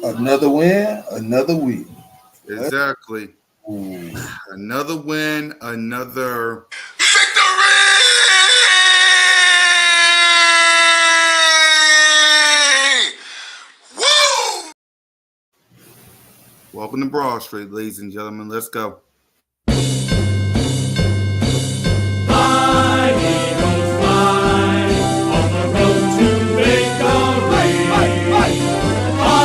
Another win, another week. Exactly. Ooh. Another win, another Victory! Woo! welcome to Broad Street, ladies and gentlemen. Let's go. Fly, Eagles, fly, on the road to victory. Fly,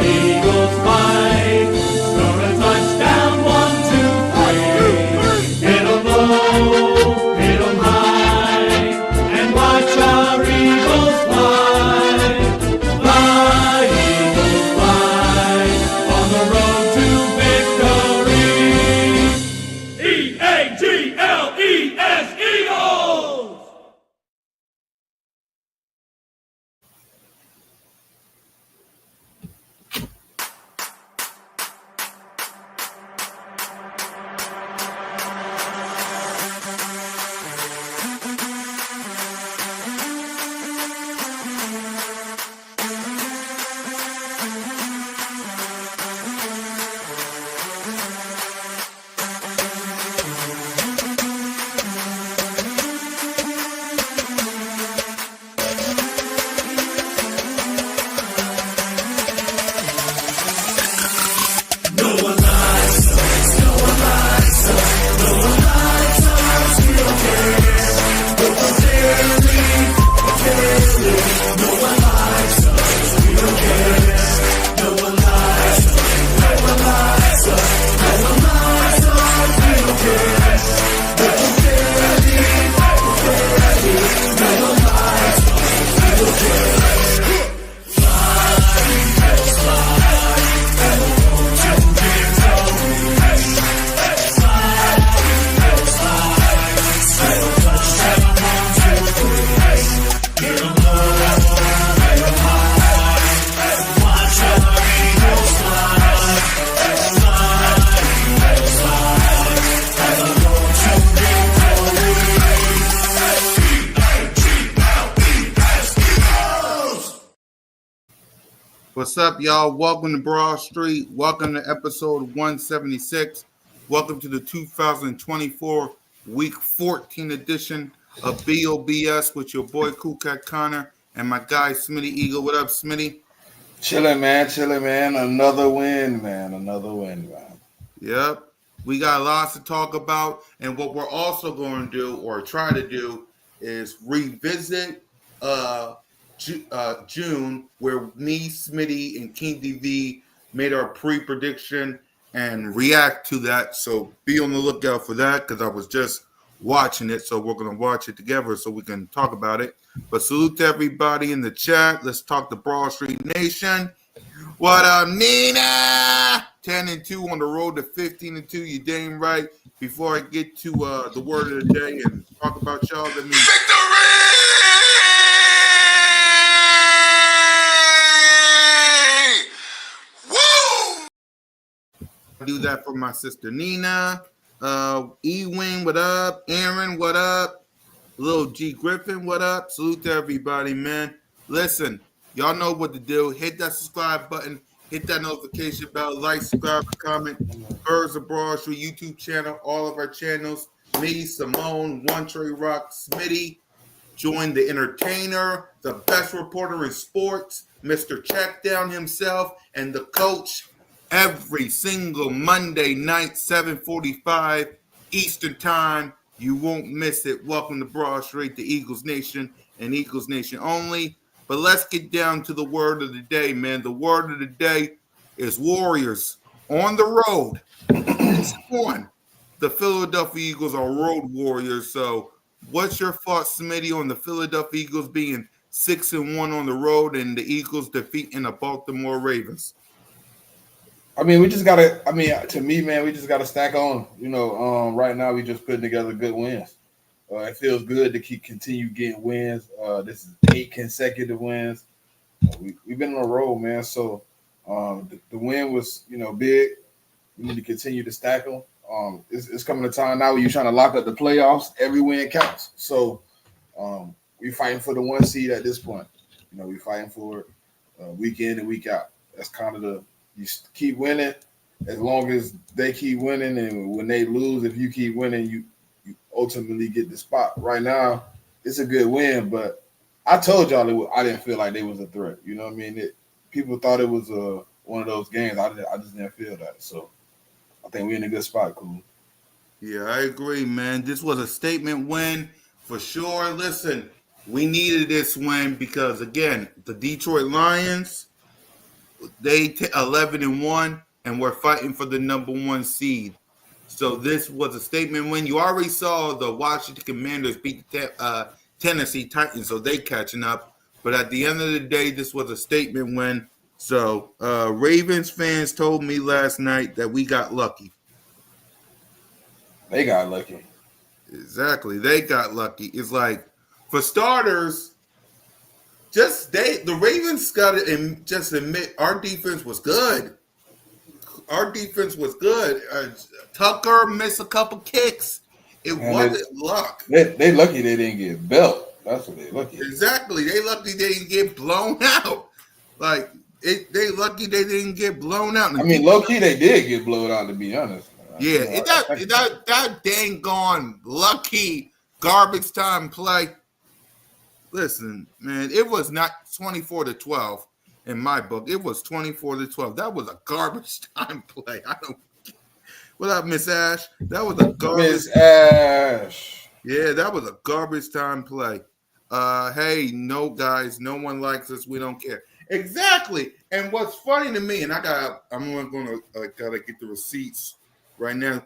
Eagles, fly, score a touchdown, 1, 2, 3. Hit 'em low, hit 'em high, and watch our Eagles fly. Fly, Eagles, fly, on the road to victory. E-A-G-L-E-S, Eagles! What's up, y'all? Welcome to Broad Street. Welcome to episode 176. Welcome to the 2024 Week 14 edition of B.O.B.S. with your boy Cool Cat Connor and my guy Smitty Eagle. What up, Smitty? Chilling, man. Another win, man. Yep. We got lots to talk about. And what we're also going to do or try to do is revisit June, where me, Smitty, and King DV made our pre-prediction and react to that. So be on the lookout for that because I was just watching it. So we're going to watch it together so we can talk about it. But salute to everybody in the chat. Let's talk to Broad Street Nation. What up, Nina? 10-2 on the road to 15-2. You dang right. Before I get to the word of the day and talk about y'all, let me Victory! Woo! do that for my sister Nina. E-Wing, what up? Aaron, what up? Little G Griffin, what up? Salute to everybody, man. Listen, y'all know what to do. Hit that subscribe button. Hit that notification bell. Like, subscribe, comment. Birds of Broad Street YouTube channel. All of our channels. Me, Simone, One Trey Rock, Smitty. Join the entertainer, the best reporter in sports, Mr. Checkdown himself, and the coach every single Monday night, 7:45 Eastern Time. You won't miss it. Welcome to Broad Street, the Eagles Nation, and Eagles Nation only. But let's get down to the word of the day, man. The word of the day is Warriors on the road. One, the Philadelphia Eagles are road warriors. So what's your thoughts, Smitty, on the Philadelphia Eagles being 6-1 on the road and the Eagles defeating the Baltimore Ravens? I mean, we just gotta. I mean, to me, man, we just gotta stack on. Right now we just putting together good wins. It feels good to continue getting wins. This is 8 consecutive wins. We've been on a roll, man. So the win was, big. We need to continue to stack them. It's coming to time now where you're trying to lock up the playoffs. Every win counts. So we're fighting for the 1 seed at this point. We're fighting for it week in and week out. That's kind of you keep winning as long as they keep winning, and when they lose, if you keep winning, you ultimately get the spot. Right now, it's a good win, but I told y'all I didn't feel like they was a threat. You know what I mean? People thought it was one of those games. I just didn't feel that. So I think we're in a good spot, cool. Yeah, I agree, man. This was a statement win for sure. Listen, we needed this win because, again, the Detroit Lions, they 11-1, and we're fighting for the number 1 seed. So this was a statement win. You already saw the Washington Commanders beat the Tennessee Titans, so they catching up. But at the end of the day, this was a statement win. So Ravens fans told me last night that we got lucky. They got lucky. Exactly. They got lucky. It's like, for starters, the Ravens got to just admit our defense was good. Our defense was good. Tucker missed a couple kicks. It wasn't luck. They lucky they didn't get belt. That's what they lucky. Exactly. They lucky they didn't get blown out. Like, they lucky they didn't get blown out. I mean, low key they did get blown out, to be honest. Yeah, that dang gone lucky garbage time play. Listen, man, it was not 24-12 in my book. It was 24-12. That was a garbage time play. What up, Miss Ash? That was a garbage. Miss Ash. Yeah, that was a garbage time play. Hey, no, guys, no one likes us. We don't care. Exactly. And what's funny to me, and I'm going to gotta get the receipts right now.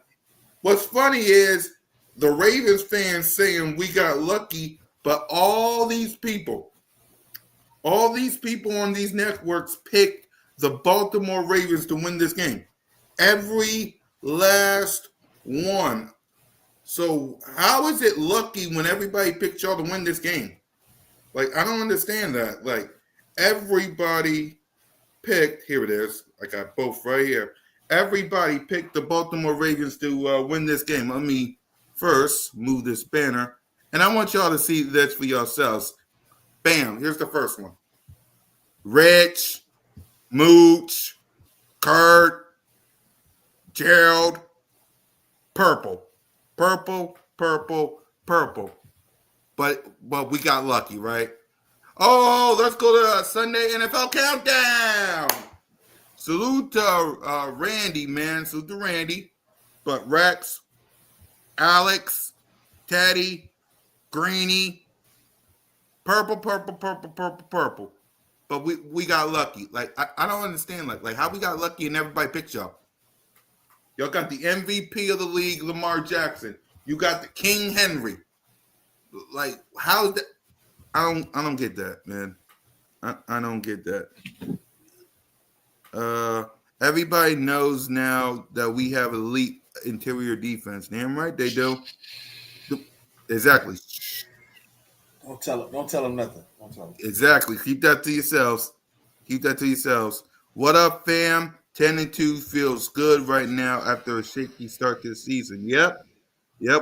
What's funny is the Ravens fans saying we got lucky, but all these people on these networks picked the Baltimore Ravens to win this game. Every last one. So how is it lucky when everybody picked y'all to win this game? Like, I don't understand that. Like, everybody picked, here it is. I got both right here. Everybody picked the Baltimore Ravens to win this game. Let me first move this banner. And I want y'all to see this for yourselves. Bam, here's the first one. Rich, Mooch, Kurt, Gerald, purple. Purple, purple, purple. But we got lucky, right? Oh, let's go to Sunday NFL Countdown. Salute to Randy, man. Salute to Randy. But Rex, Alex, Teddy, Greeny, purple. But we got lucky. Like, I don't understand. Like how we got lucky and everybody picked y'all. Y'all got the MVP of the league, Lamar Jackson. You got the King Henry. Like, how's that? I don't get that, man. I don't get that. Everybody knows now that we have elite interior defense. Damn right they do. Exactly. Don't tell them nothing. Don't tell them. Exactly. Keep that to yourselves. What up, fam? 10-2 feels good right now after a shaky start to the season. Yep. I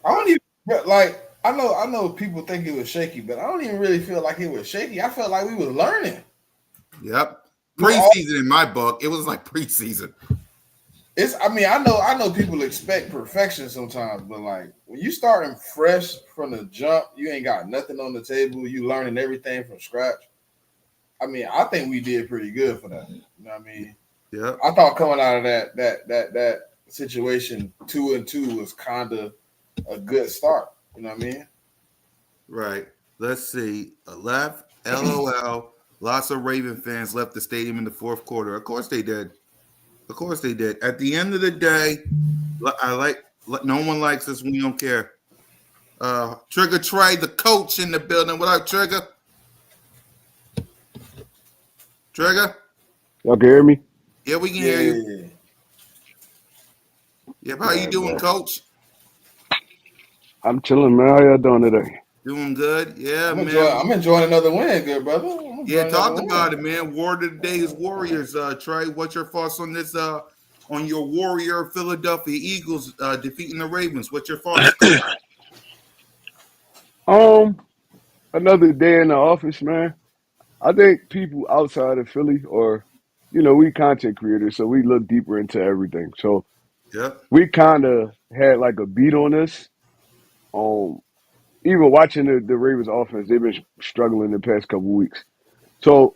don't even like. I know people think it was shaky, but I don't even really feel like it was shaky. I felt like we were learning. Yep. Preseason in my book, it was like preseason. I know people expect perfection sometimes, but like when you starting fresh from the jump, you ain't got nothing on the table. You learning everything from scratch. I mean, I think we did pretty good for that. You know what I mean? Yeah. I thought coming out of that situation 2-2 was kind of a good start. You know what I mean? Right. Let's see. LOL. Lots of Raven fans left the stadium in the fourth quarter. Of course they did. At the end of the day, no one likes us. We don't care. Trigger Trey, the coach in the building. What up, Trigger? Trigger? Y'all can hear me? Yeah, we can hear you. Yep. How you doing, Coach? I'm chilling, man. How y'all doing today? Doing good. Yeah, man. I'm enjoying another win, good brother. Yeah, talk about it, man. Word of the day is Warriors. Trey, what's your thoughts on this on your Warrior Philadelphia Eagles defeating the Ravens. What's your thoughts? Another day in the office, man. I think people outside of Philly or, we content creators, so we look deeper into everything. So Yep. we kind of had like a beat on this. Um, Even watching the Ravens offense, they've been struggling the past couple weeks. So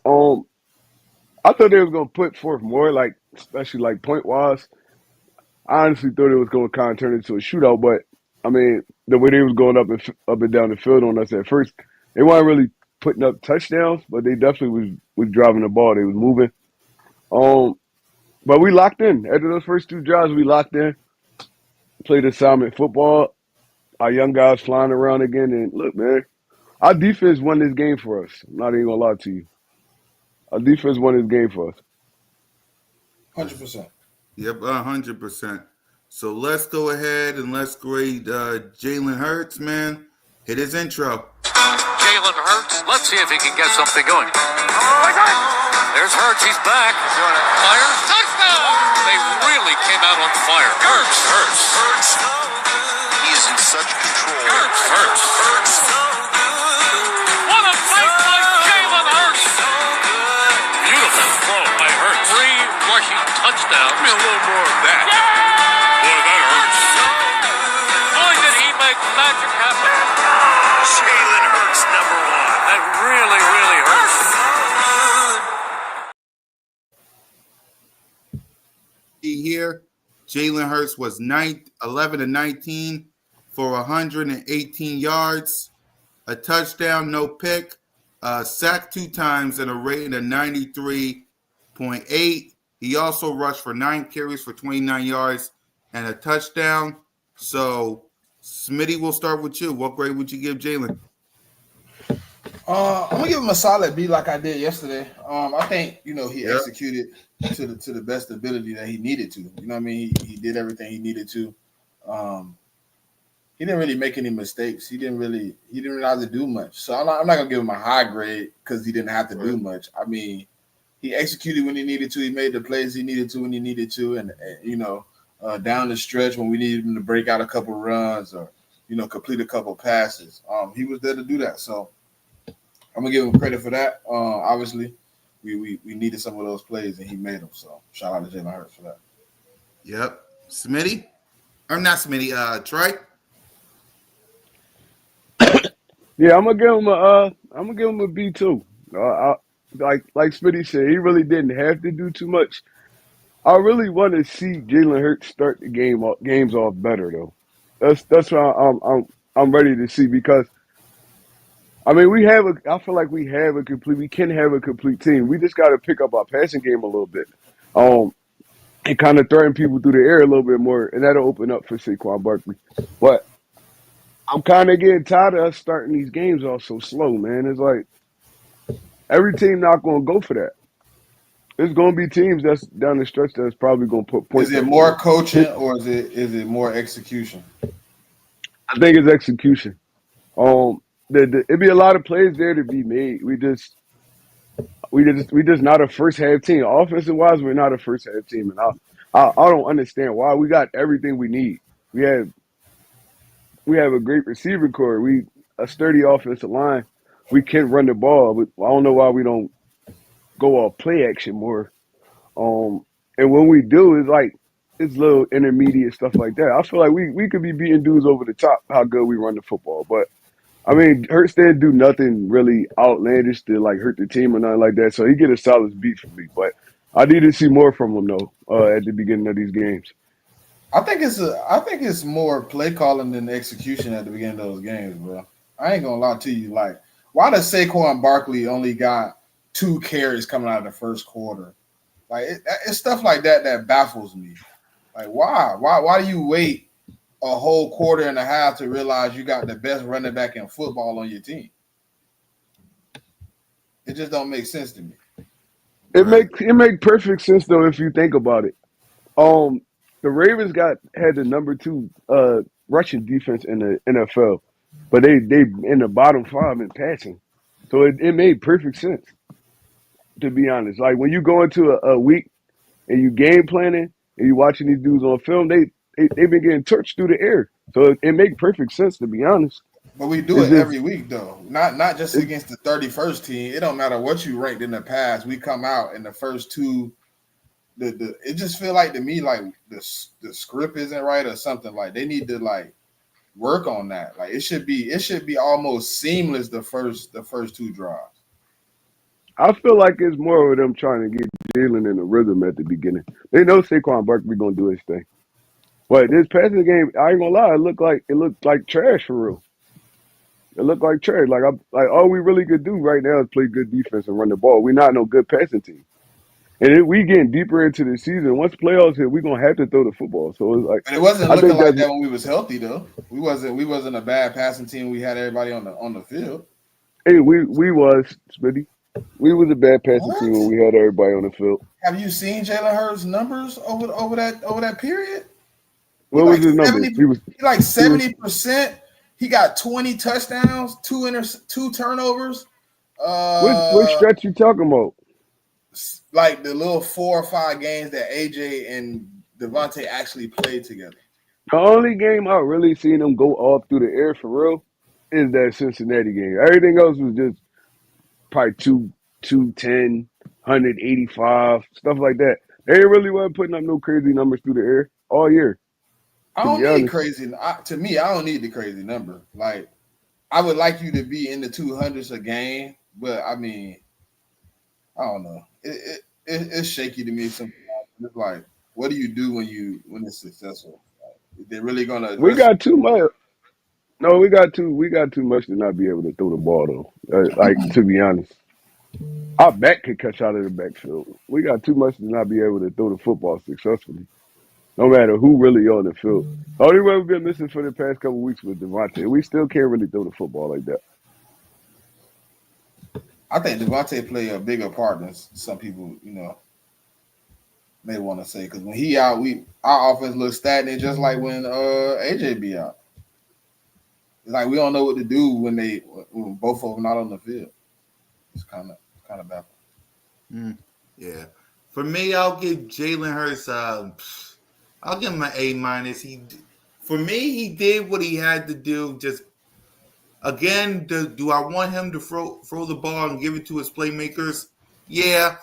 I thought they was gonna put forth more, like especially like point wise. I honestly thought it was gonna kind of turn into a shootout, but I mean the way they was going up and down the field on us at first, they weren't really putting up touchdowns, but they definitely was driving the ball. They was moving. Um, but we locked in after those first two drives. We locked in, played assignment football. Our young guys flying around again, and look, man, our defense won this game for us. I'm not even gonna lie to you. Our defense won this game for us. 100%. Yep, 100%. So let's go ahead and let's grade Jalen Hurts, man. Hit his intro. Jalen Hurts. Let's see if he can get something going. There's Hurts. He's back. Fire. Touchdown. They really came out on fire. Hurts. He is in such control. Hurts. What a play by Jalen Hurts. Beautiful throw by Hurts. 3 rushing touchdowns. Give me a little more of that. Boy, that hurts. Boy, did he make magic happen. Jalen Hurts, number 1. That really, really hurts. See here, Jalen Hurts was 11 to 19 for 118 yards, a touchdown, no pick, sacked 2 times, and a rating of 93.8. He also rushed for 9 carries for 29 yards and a touchdown. So, Smitty, we'll start with you. What grade would you give Jalen? I'm gonna give him a solid B like I did yesterday. I think he executed to the best ability that he needed to. You know what I mean? He did everything he needed to. He didn't really make any mistakes. He didn't really have to do much. So I'm not gonna give him a high grade because he didn't have to do much. I mean, he executed when he needed to. He made the plays he needed to when he needed to, and down the stretch when we needed him to break out a couple runs or complete a couple passes, he was there to do that. So I'm gonna give him credit for that. Obviously, we needed some of those plays and he made them. So shout out to Jalen Hurts for that. Yep. Smitty? Or not Smitty, Troy? Yeah, I'm gonna give him a B too. Like Smitty said, he really didn't have to do too much. I really want to see Jalen Hurts start the games off better though. That's what I'm ready to see because I mean we can have a complete team. We just got to pick up our passing game a little bit, and kind of throwing people through the air a little bit more, and that'll open up for Saquon Barkley. But I'm kind of getting tired of us starting these games off so slow, man. It's like every team not going to go for that. There's going to be teams that's down the stretch that's probably going to put points. Is it more coaching or is it more execution? I think it's execution. It'd be a lot of plays there to be made. We just not a first half team. Offensive wise, we're not a first half team, and I don't understand why. We got everything we need. We have a great receiver core. A sturdy offensive line. We can run the ball. But I don't know why we don't go off play action more. And when we do, it's little intermediate stuff like that. I feel like we could be beating dudes over the top how good we run the football. But I mean, Hurts didn't do nothing really outlandish to like hurt the team or nothing like that. So he get a solid beat from me. But I need to see more from him though at the beginning of these games. I think it's more play calling than execution at the beginning of those games, bro. I ain't gonna lie to you. Like, why does Saquon Barkley only got 2 carries coming out of the first quarter? Like, it's stuff like that baffles me. Like, why? Why do you wait a whole quarter and a half to realize you got the best running back in football on your team? It just don't make sense to me. It make perfect sense though if you think about it. The Ravens had the number 2 rushing defense in the NFL, but they in the bottom 5 in passing, so it made perfect sense. To be honest, like when you go into a week and you game planning, and you watching these dudes on film, they've been getting touched through the air. So it makes perfect sense, to be honest. But we do It's it every just week though. Not just it, against the 31st team. It don't matter what you ranked in the past. We come out in the first two. The it just feel like to me like the script isn't right or something. Like they need to like work on that. Like it should be almost seamless the first two drives. I feel like it's more of them trying to get Jalen in the rhythm at the beginning. They know Saquon Barkley gonna do his thing. But this passing game, I ain't gonna lie, it looked like trash for real. It looked like trash. Like all we really could do right now is play good defense and run the ball. We're not no good passing team. And if we getting deeper into the season, once playoffs hit, we're gonna have to throw the football. So it's like But it wasn't I looking think like that's that when we was healthy though. We wasn't a bad passing team. We had everybody on the field. hey, we was Smitty. We was a bad passing team when What? we had everybody on the field. Have you seen Jalen Hurts' numbers over that period? He What was like his numbers? 70. He like He was 70%. He got 20 touchdowns, two turnovers. what Uh, stretch you talking about? like the little 4 or 5 games that AJ and Devontae actually played together. The only game I really seen them go off through the air for real is that Cincinnati game. Everything else was just probably 210, 185, stuff like that. They really wasn't putting up no crazy numbers through the air all year, I to don't be need honest. crazy. To me, I don't need the crazy number. Like I would like you to be in the 200s a game, but I mean, I don't know. It's shaky to me sometimes. It's like, what do you do when it's successful? Like, they're really gonna We address. got too much. No, we got too much to not be able to throw the ball though. Like to be honest, our back could catch out of the backfield. We got too much to not be able to throw the football successfully, no matter who really on the field. The only way we've been missing for the past couple weeks was Devontae. We still can't really throw the football like that. I think Devontae play a bigger part than some people, may want to say. Because when he out, our offense looks stagnant, just like when AJ be out. It's like we don't know what to do when both of them not on the field. It's kind of baffling. Yeah. For me, I'll give Jalen Hurts. I'll give him an A minus. For me, he did what he had to do. Just again, do I want him to throw the ball and give it to his playmakers? Yeah,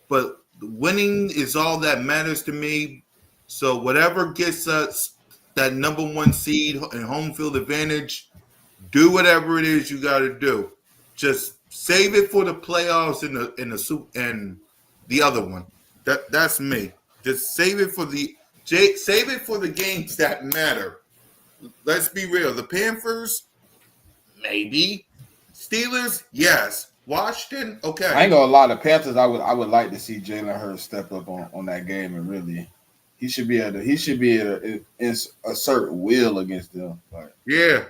but winning is all that matters to me. So whatever gets us that number one seed and home field advantage, do whatever it is you got to do. Just save it for the playoffs and the other one. That's me. Just save it for the games that matter. Let's be real. The Panthers, maybe. Steelers, yes. Washington, I okay. ain't gonna lie. The Panthers, I would like to see Jalen Hurts step up on that game and really, he should be able to assert will against them. Like, Yeah.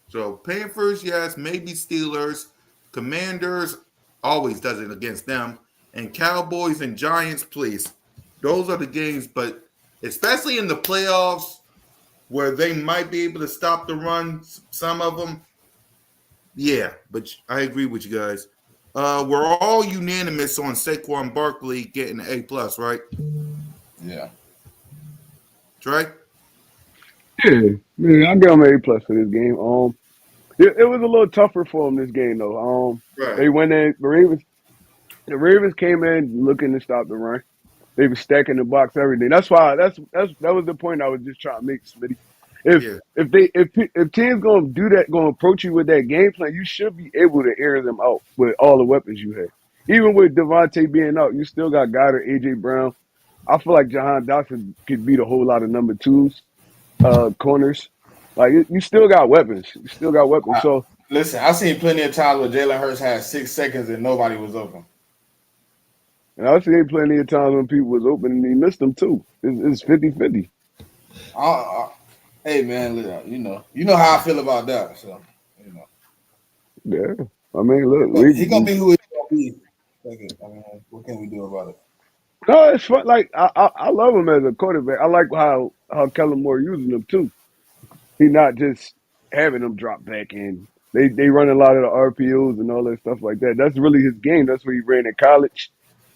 So Panthers, yes. Maybe Steelers. Commanders always does it against them. And Cowboys and Giants, please. Those are the games, but especially in the playoffs where they might be able to stop the run, some of them. Yeah, but I agree with you guys. We're all unanimous on Saquon Barkley getting an A plus, right? yeah. Trey? Yeah, I give him an A plus for this game. It was a little tougher for him this game though. Right. They went in. The Ravens came in looking to stop the run. They were stacking the box, everything. That's why. That was the point I was just trying to make, Smitty. If Yeah. if teams gonna do that, gonna approach you with that game plan, you should be able to air them out with all the weapons you have. Even with Devontae being out, you still got Goddard, AJ Brown. I feel like Jahan Dotson could beat a whole lot of number twos, corners. Like you still got weapons. You still got weapons. I, So listen, I've seen plenty of times where Jalen Hurts had 6 seconds and nobody was open. and I've seen plenty of times when people was open and he missed them too. It's 50-50. Hey man, you know how I feel about that. So you know, Yeah. I mean, look, he gonna be who he gonna be. I mean, what can we do about it? no, it's fun. Like I love him as a quarterback. I like how Kellen Moore using him too. He not just having them drop back in. They run a lot of the RPOs and all that stuff like that. That's really his game. That's what he ran in college.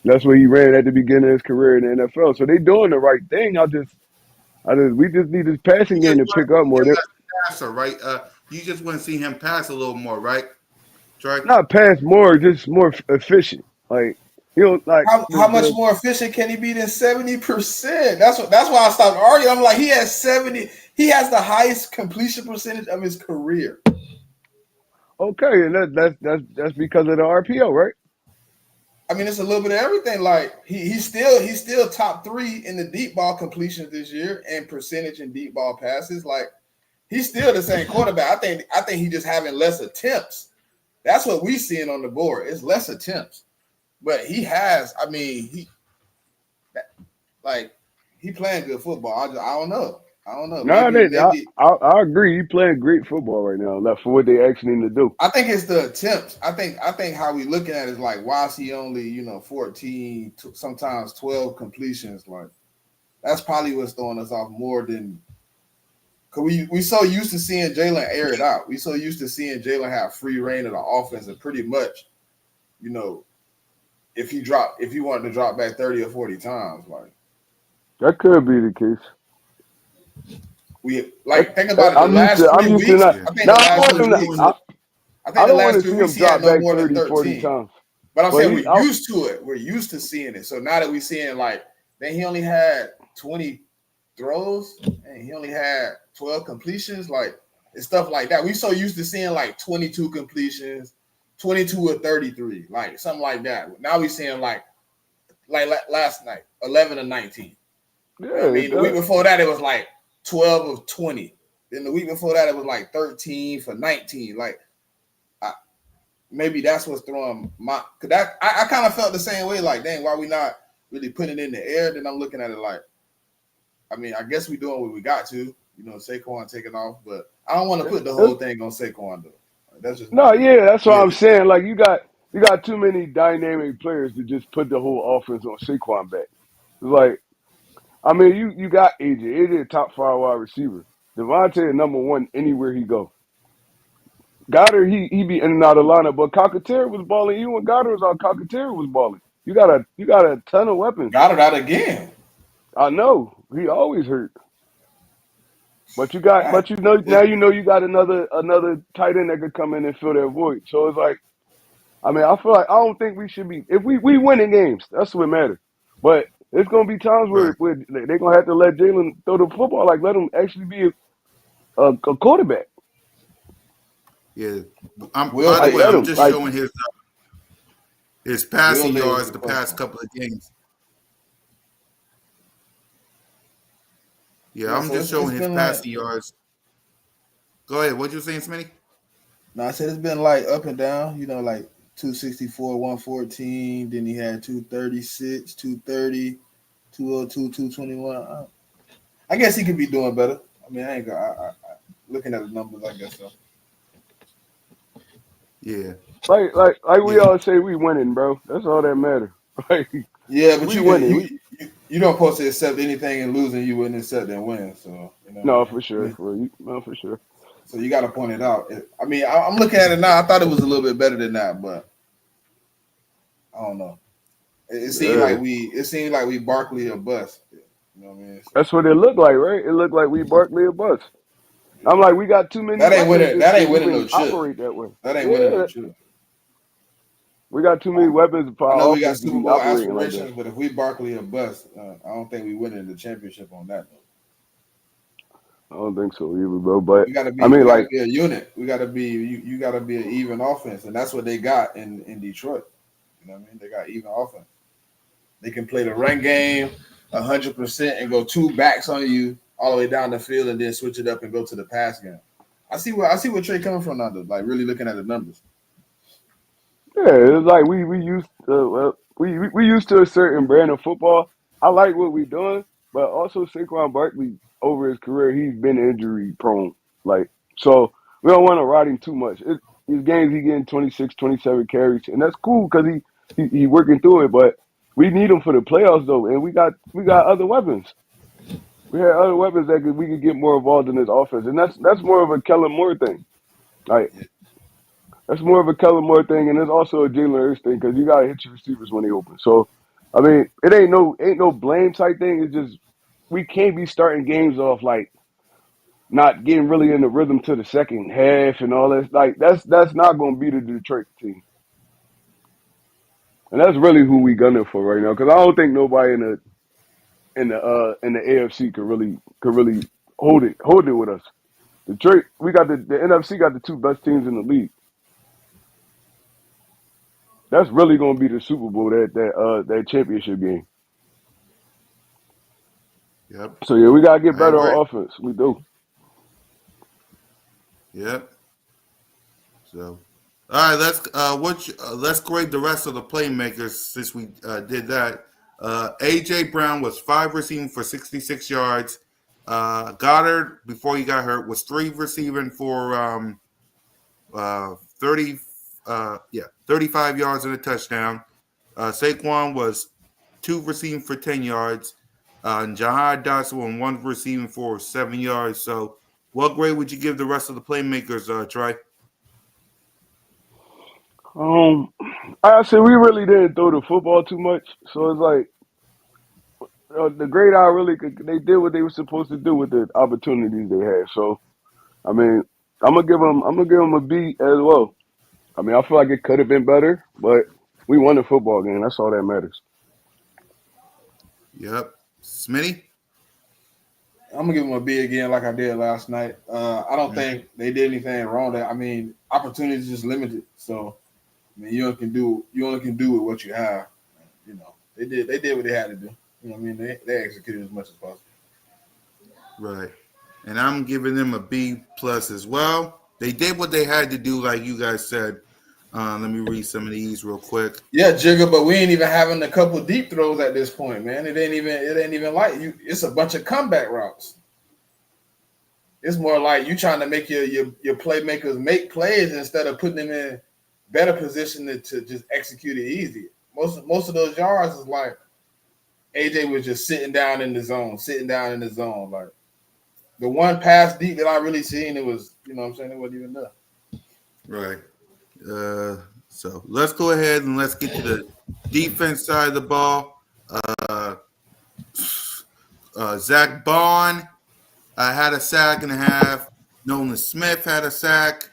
That's what he ran at the beginning of his career in the NFL. So they doing the right thing. We just need his passing You game just to want pick up to see more. him as a passer, right? You just want to see him pass a little more, right, Trey? Not pass more, just more efficient. Like he don't like How much more efficient can he be than 70%? That's why I stopped arguing. I'm like, he has 70. He has the highest completion percentage of his career. okay, and that's because of the RPO, right? I mean, it's a little bit of everything. Like he's still top 3 in the deep ball completions this year and percentage in deep ball passes. Like he's still the same quarterback. I think he's just having less attempts. That's what we seeing on the board. It's less attempts. But he has, I mean, he playing good football. I don't know. No, Maybe I agree. He playing great football right now. Like for what they asking him to do. I think it's the attempts. I think how we looking at it is like, why is he only 14, sometimes 12 completions? Like that's probably what's throwing us off more than because we so used to seeing Jalen air it out. We so used to seeing Jalen have free reign of the offense and pretty much, if he wanted to drop back 30 or 40 times, like That could be the case. we think about it. The I'm used last to. I'm 3 used to weeks, not. I think Now the I last want 3 him to. weeks, I I think the don't want last to 3 see him weeks he had drop no back more than 30, 40 13. times. But I'm But saying we're used to it. We're used to seeing it. So now that we're seeing then he only had 20 throws and he only had 12 completions, it's stuff like that. We so used to seeing 22 completions, 22 or 33, something like that. Now we seeing like last night, 11 or 19. You know what I mean? The week before that, it was 12 of 20. Then the week before that, it was 13 for 19. Maybe that's what's throwing because I kind of felt the same way. Dang, why we not really putting it in the air? Then I'm looking at it I guess we doing what we got to. Saquon taking off, but I don't want to put the whole thing on Saquon though. That's just that's what I'm saying. Like you got too many dynamic players to just put the whole offense on Saquon back. Like, I mean, you got AJ. AJ, a top 5 wide receiver. Devontae, number 1 anywhere he go. Goddard, he be in and out of lineup, but Calcaterra was balling. Even when Goddard was out, Calcaterra was balling. You got a ton of weapons. got it out again. I know he always hurt, but you know now you got another tight end that could come in and fill that void. So it's like, I mean, I feel like I don't think we should be if we winning games. That's what matters. But it's gonna be times where they're gonna have to let Jalen throw the football, let him actually be a quarterback. Yeah. By the way, I'm just showing his passing yards the past couple of games. Yeah, I'm just showing his passing yards. Go ahead. What you saying, Smitty? No, I said it's been up and down. 264, 114. Then he had 236, 230, 202, 221. I guess he could be doing better. I mean, I ain't looking at the numbers. I guess so. Yeah. Like we all say, we winning, bro. That's all that matters. Yeah, but we winning. You don't supposed to accept anything and losing. You wouldn't accept and win. So no, for sure, for sure. So you got to point it out. I mean, I'm looking at it now. I thought it was a little bit better than that, but I don't know. It seemed like we Barkley or bust. You know what I mean? So, that's what it looked like, right? It looked like we Barkley or bust. I'm like, we got too many. That ain't winning. That ain't winning no chip. Operate that way. That ain't winning no chip. We got too many weapons for I know our we got offense to Super be Bowl operating like aspirations, that. but if we Barkley or bust, I don't think we winning the championship on that. I don't think so either, bro. But we gotta be a unit. We gotta be you gotta be an even offense, and that's what they got in Detroit. You know what I mean? They got even offense. They can play the run game 100% and go 2 backs on you all the way down the field, and then switch it up and go to the pass game. I see where Trey coming from now, though. Really looking at the numbers. Yeah, it's like we used to we used to a certain brand of football. I like what we're doing, but also Saquon Barkley over his career, he's been injury prone. So we don't want to ride him too much. His games he getting 26, 27 carries, and that's cool because he working through it. But we need him for the playoffs though, and we got other weapons. We had other weapons that we could get more involved in this offense, and that's more of a Kellen Moore thing. That's more of a Kellen Moore thing, and it's also a Jalen Hurts thing because you gotta hit your receivers when they open. So I mean, it ain't no blame type thing. It's just we can't be starting games off like not getting really in the rhythm to the second half and all that. Like that's not going to be the Detroit team, and that's really who we gunning for right now. Because I don't think nobody in the AFC could really hold it with us. Detroit, we got the NFC got the two best teams in the league. That's really going to be the Super Bowl that championship game. Yep. So yeah, we gotta get I better agree. on offense. We do. Yep. So, all right, let's grade the rest of the playmakers since we did that. AJ Brown was 5 receiving for 66 yards. Goddard, before he got hurt, was 3 receiving for 30 35 yards and a touchdown. Saquon was 2 receiving for 10 yards. And Jahad Dotson was 1 receiving for 7 yards. So, what grade would you give the rest of the playmakers, Trey? Um, I said we really didn't throw the football too much, so it's like the grade I really could. They did what they were supposed to do with the opportunities they had. So I mean, I'm gonna give them a B as well. I mean, I feel like it could have been better, but we won the football game. That's all that matters. Yep. Smitty? I'm gonna give them a B again, like I did last night. I don't think they did anything wrong. I mean, opportunities just limited. So I mean, you only can do with what you have. You know, they did what they had to do. You know what I mean? They executed as much as possible. Right. And I'm giving them a B plus as well. They did what they had to do, like you guys said. Let me read some of these real quick. Yeah, Jigga, but we ain't even having a couple deep throws at this point, man. It ain't even like you. It's a bunch of comeback routes. It's more like you trying to make your playmakers make plays instead of putting them in better position to just execute it easier. Most of those yards is like AJ was just sitting down in the zone. Like the one pass deep that I really seen, it was, you know what I'm saying, it wasn't even there. Right. So let's go ahead and let's get to the defense side of the ball. Zach Bond had a sack and a half. Nolan Smith had a sack.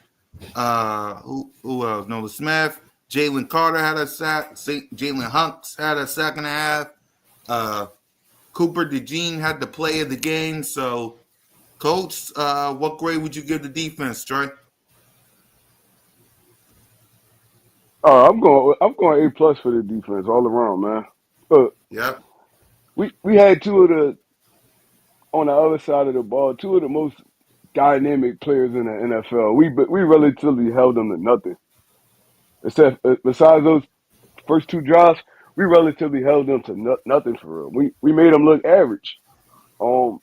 Who else? Nolan Smith. Jalen Carter had a sack. Jalen Hunks had a sack and a half. Cooper DeJean had the play of the game. So, Coach, what grade would you give the defense, Trey? I'm going A+ for the defense all around, man. Look, Yep. we had two of the on the other side of the ball, two of the most dynamic players in the NFL. We relatively held them to nothing. Except besides those first two drives, we relatively held them to nothing for real. We made them look average. Um,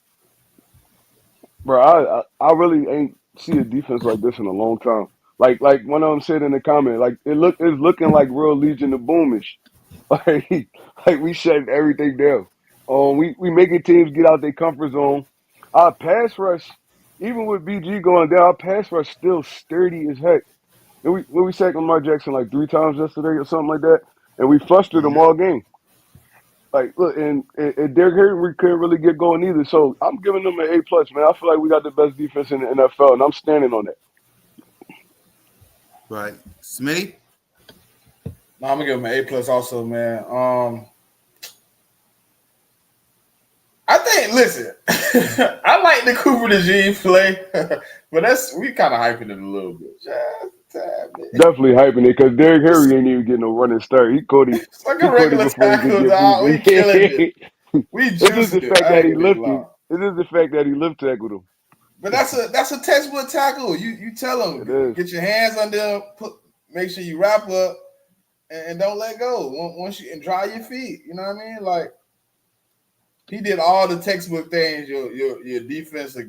bro, I really ain't see a defense like this in a long time. Like one of them said in the comment, like it's looking like real Legion of Boomish. Like like we shutting everything down. We making teams get out their comfort zone. Our pass rush, even with BG going down, our pass rush still sturdy as heck. And we sacked Lamar Jackson like 3 times yesterday or something like that, and we flustered them all game. Like look, and Derrick Henry couldn't really get going either. So I'm giving them an A+, man. I feel like we got the best defense in the NFL, and I'm standing on that. Right. Smitty? No, I'm gonna give them an A+ also, man. I think. Listen, I like the Cooper DeJean play, but we kind of hyping it a little bit. Just a tad bit. Definitely hyping it because Derrick Henry ain't even getting no running start. He caught him. It's like He a caught him regular before he could tackle, get dog. We moving. killing it. We It's just the juicing it. fact I that he ain't gonna lifted. lie. It is the fact that he lift tackled him. But that's a textbook tackle. You tell It them, is. get your hands under them, make sure you wrap up, and don't let go. Once you and dry your feet. You know what I mean? Like he did all the textbook things. Your defensive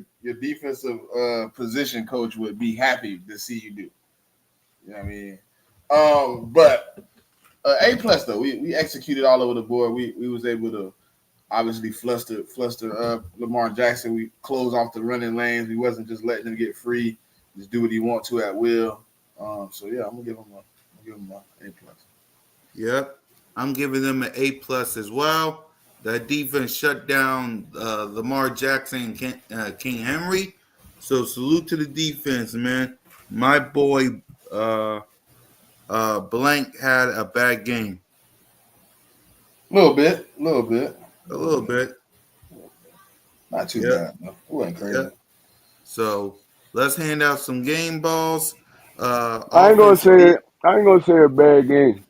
position coach would be happy to see you do. You know what I mean? But A+ though. We executed all over the board. We was able to obviously fluster Lamar Jackson. We closed off the running lanes. We wasn't just letting him get free, just do what he want to at will. So yeah, I'm gonna give him a A+. Yep. I'm giving them an A+ as well. That defense shut down Lamar Jackson and King Henry. So salute to the defense, man. My boy Blank had a bad game. A little bit, a little bit, a A little little bit. bit. Not too Yep. bad. No. It wasn't crazy. Yep. So let's hand out some game balls. I ain't gonna Offensive. say I ain't gonna say a bad game.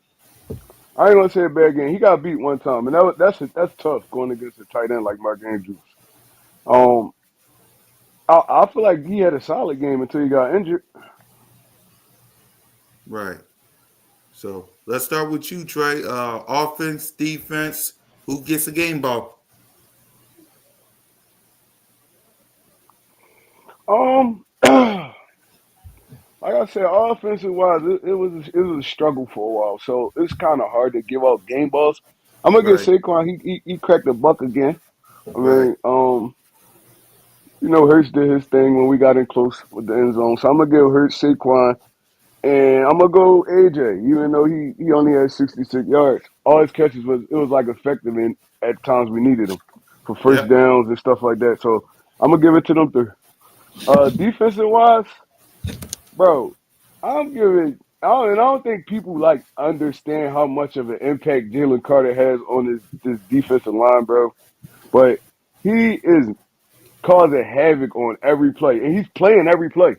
I ain't gonna say a bad game. He got beat one time, and that's tough going against a tight end like Mark Andrews. Um, I feel like he had a solid game until he got injured. Right. So let's start with you, Trey. Offense, defense. Who gets a game ball? Like I said, offensive wise, it was a struggle for a while. So it's kind of hard to give out game balls. I'm gonna get Right. Saquon. He cracked the buck again. I Right. mean, Hurts did his thing when we got in close with the end zone. So I'm gonna give Hurts Saquon, and I'm gonna go AJ. Even though he only had 66 yards, all his catches was like effective, and at times we needed him for first Yep. downs and stuff like that. So I'm gonna give it to them three. Defensive wise, bro, I don't think people like understand how much of an impact Jalen Carter has on this defensive line, bro. But he is causing havoc on every play, and he's playing every play.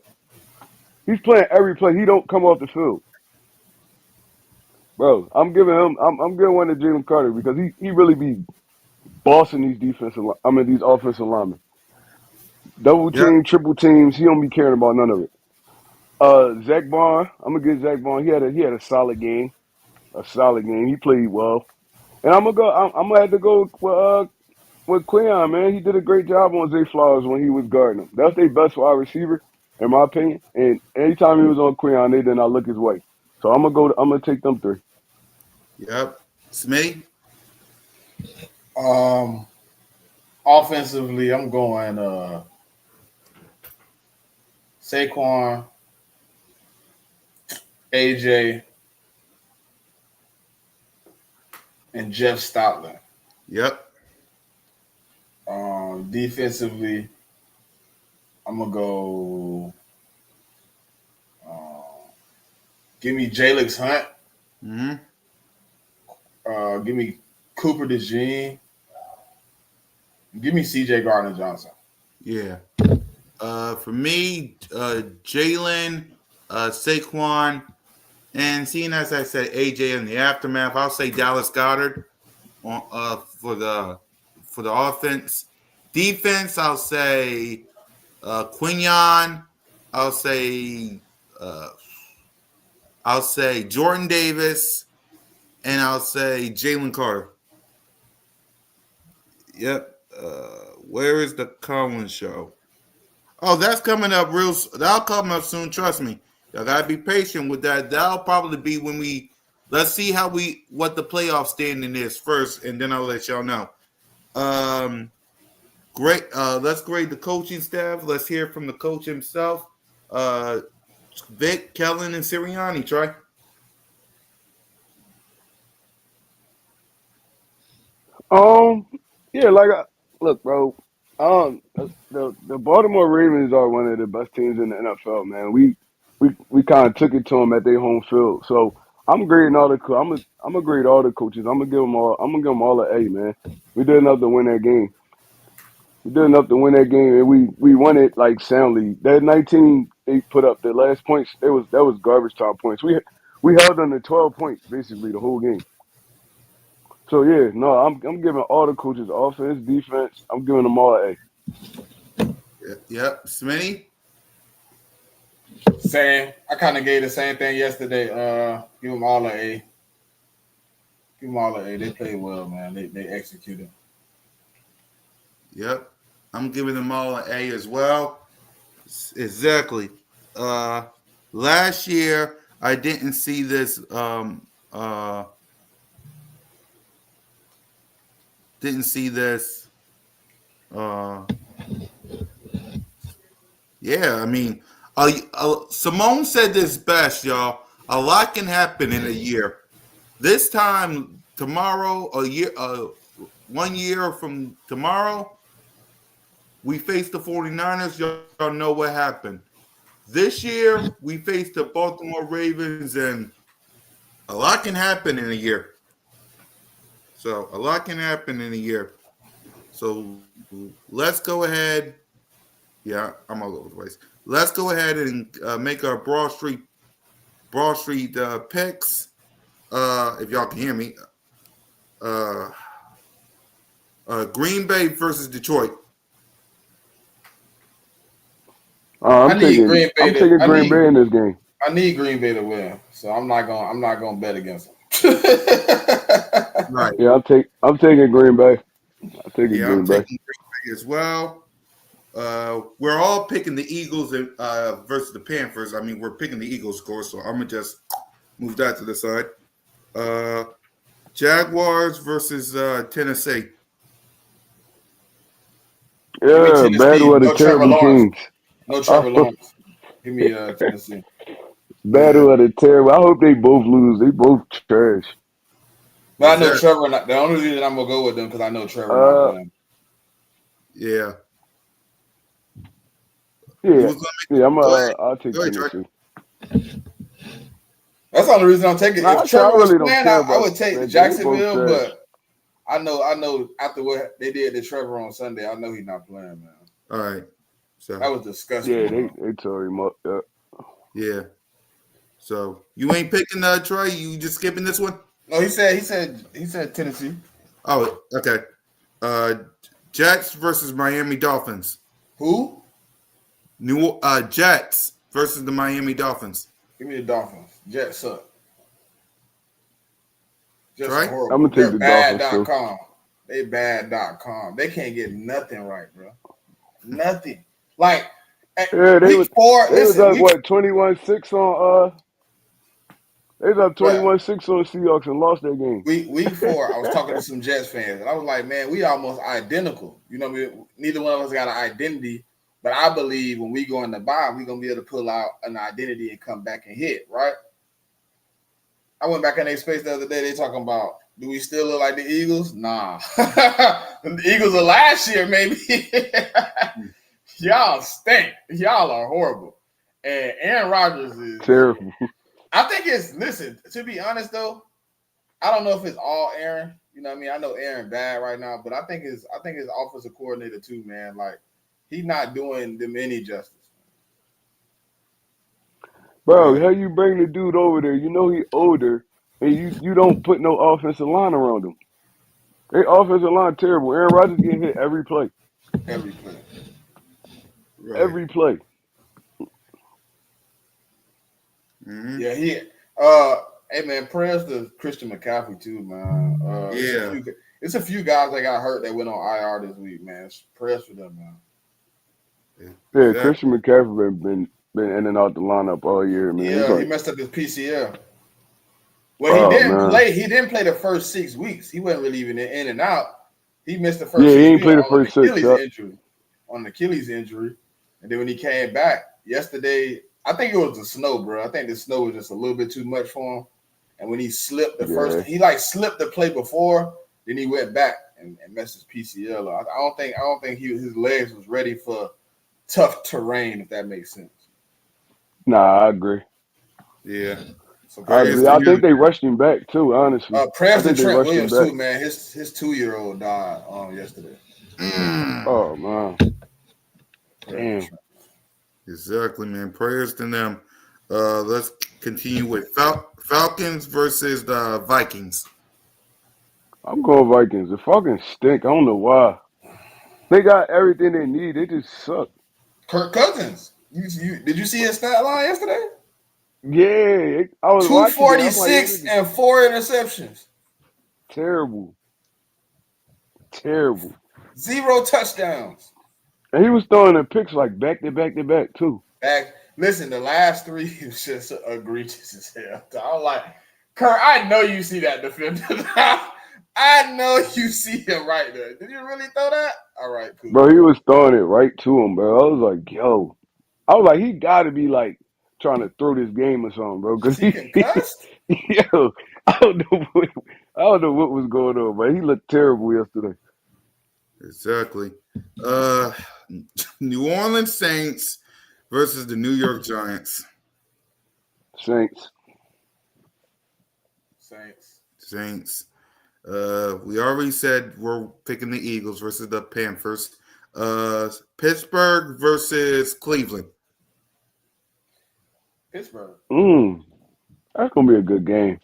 He's playing every play. He don't come off the field, bro. I'm giving one to Jalen Carter because he really be bossing these offensive linemen. Double Yep. team, triple teams. He don't be caring about none of it. Zach Bond. I'm gonna give Zach Bond. He had a solid game. A solid game. He played well. And I'm gonna have to go with Quinyon, man. He did a great job on Zay Flowers when he was guarding him. That's their best wide receiver, in my opinion. And anytime he was on Quinyon, they did not look his way. So I'm gonna take them three. Yep. Smitty. Um, Offensively, I'm going Saquon, AJ, and Jeff Stoutland. Yep. Defensively, I'm gonna go. Give me Jalix Hunt. Hmm. Give me Cooper DeJean. Give me C.J. Gardner Johnson. Yeah. For me, Jalen, Saquon, and seeing as I said AJ in the aftermath, I'll say Dallas Goedert on for the offense. Defense, I'll say Quinyon. I'll say uh, I'll say Jordan Davis, and I'll say Jalen Carter. Yep. Where is the Collins show? Oh, that's coming up that'll come up soon. Trust me. Y'all gotta be patient with that. That'll probably be when let's see what the playoff standing is first, and then I'll let y'all know. Great. Let's grade the coaching staff. Let's hear from the coach himself. Uh, Vic, Kellen, and Sirianni. Troy. Um, yeah, look, bro. The Baltimore Ravens are one of the best teams in the NFL, man. We kind of took it to them at their home field, so I'm grading all the. I'm gonna grade all the coaches. I'm gonna give them all. I'm gonna give them all an A, man. We did enough to win that game. We did enough to win that game, and we won it like soundly. That 19 they put up the last points. That was garbage time points. We held them to 12 points basically the whole game. So yeah, no, I'm giving all the coaches offense, defense. I'm giving them all an Yep. Smitty. Same. I kind of gave the same thing yesterday. Give them all an A. Give them all an A. They played well, man. They executed. Yep. I'm giving them all an A as well. Exactly. Last year I didn't see this. Didn't see this. Uh, yeah, I mean, Simone said this best, y'all. A lot can happen in a year. This time, tomorrow, 1 year from tomorrow, we face the 49ers. Y'all know what happened. This year, we face the Baltimore Ravens, and a lot can happen in a year. So a lot can happen in a year. So let's go ahead. Yeah, I'm all over the place. Let's go ahead and make our Broad Street picks. If y'all can hear me. Green Bay versus Detroit. I'm taking Green Bay Green Bay in this game. I need Green Bay to win, so I'm not gonna bet against them. Right. Yeah, I'm taking Green Bay. I'm taking Yeah, Green I'm Bay. taking Green Bay as well. We're all picking the Eagles versus the Panthers. I mean, we're picking the Eagles score, so I'm gonna just move that to the side. Jaguars versus Tennessee. Yeah, bad Tennessee. with the No Trevor terrible Lawrence. teams. No Trevor Lawrence. Give me Tennessee. Battle of the terrible. I hope they both lose. They both trash. But I know Trevor. The only reason I'm gonna go with them because I know Trevor not playing. Yeah. Yeah. I'll take Tennessee. That's the only reason I'm taking. If Trevor was playing, I would take Jacksonville, but I know after what they did to Trevor on Sunday, I know he's not playing, man. All right. So that was disgusting. Yeah, they tore him up. Yeah. So you ain't picking Troy? You just skipping this one? No, he said Tennessee. Oh, okay. Jets versus Miami Dolphins. Who? Jets versus the Miami Dolphins. Give me the Dolphins. Jets suck. Just right? horrible. I'm gonna take the Dolphins. They bad.com. They can't get nothing right, bro. Nothing. Like they was up 21-6 on they was up 21-6 on the Seahawks and lost that game. Week 4, I was talking to some Jets fans, and I was like, man, we almost identical. You know, neither one of us got an identity, but I believe when we go in the bye, we're going to be able to pull out an identity and come back and hit, right? I went back in their space the other day. They talking about, do we still look like the Eagles? Nah. The Eagles of last year, maybe. Y'all stink. Y'all are horrible. And Aaron Rodgers is terrible. I think listen, to be honest though, I don't know if it's all Aaron. You know what I mean? I know Aaron bad right now, but I think his offensive coordinator too, man. Like, he's not doing them any justice. Bro, how you bring the dude over there? You know he older, and you don't put no offensive line around him. Their offensive line terrible. Aaron Rodgers getting hit every play. Every play. Right. Every play. Mm-hmm. Yeah, hey man, prayers to Christian McCaffrey too, man. It's a few guys that got hurt that went on IR this week, man. Prayers for them, man. Yeah, Christian McCaffrey been in and out the lineup all year, man. Yeah, he messed up his PCL. Well, he didn't play the first 6 weeks. He wasn't really even in and out. He missed the first 6 weeks. Yeah, he ain't played the first 6. On the Achilles injury. And then when he came back yesterday, I think it was the snow, bro. I think the snow was just a little bit too much for him. And when he slipped he slipped the play before, then he went back and messed his PCL up. I don't think his legs was ready for tough terrain, if that makes sense. Nah, I agree. Yeah. So I think they rushed him back too, honestly. Prayers to Trent Williams too, man. His 2-year-old died yesterday. Oh man. Damn. Exactly, man. Prayers to them. Let's continue with Falcons versus the Vikings. I'm going Vikings. The Falcons stink. I don't know why. They got everything they need. They just suck. Kirk Cousins. Did you see his stat line yesterday? Yeah, I was 246 and 4 interceptions. Terrible. 0 touchdowns. And he was throwing the picks like back to back too. Listen, the last 3 was just egregious as hell. I was like, Kirk, I know you see that defender. I know you see him right there. Did you really throw that? All right, cool. Bro, he was throwing it right to him, bro. I was like, yo. I was like, he got to be like trying to throw this game or something, bro. Is he concussed? Yo, I don't know. I don't know what was going on, but he looked terrible yesterday. Exactly. New Orleans Saints versus the New York Giants. Saints. Saints. Saints. We already said we're picking the Eagles versus the Panthers. Pittsburgh versus Cleveland. Pittsburgh. That's gonna be a good game.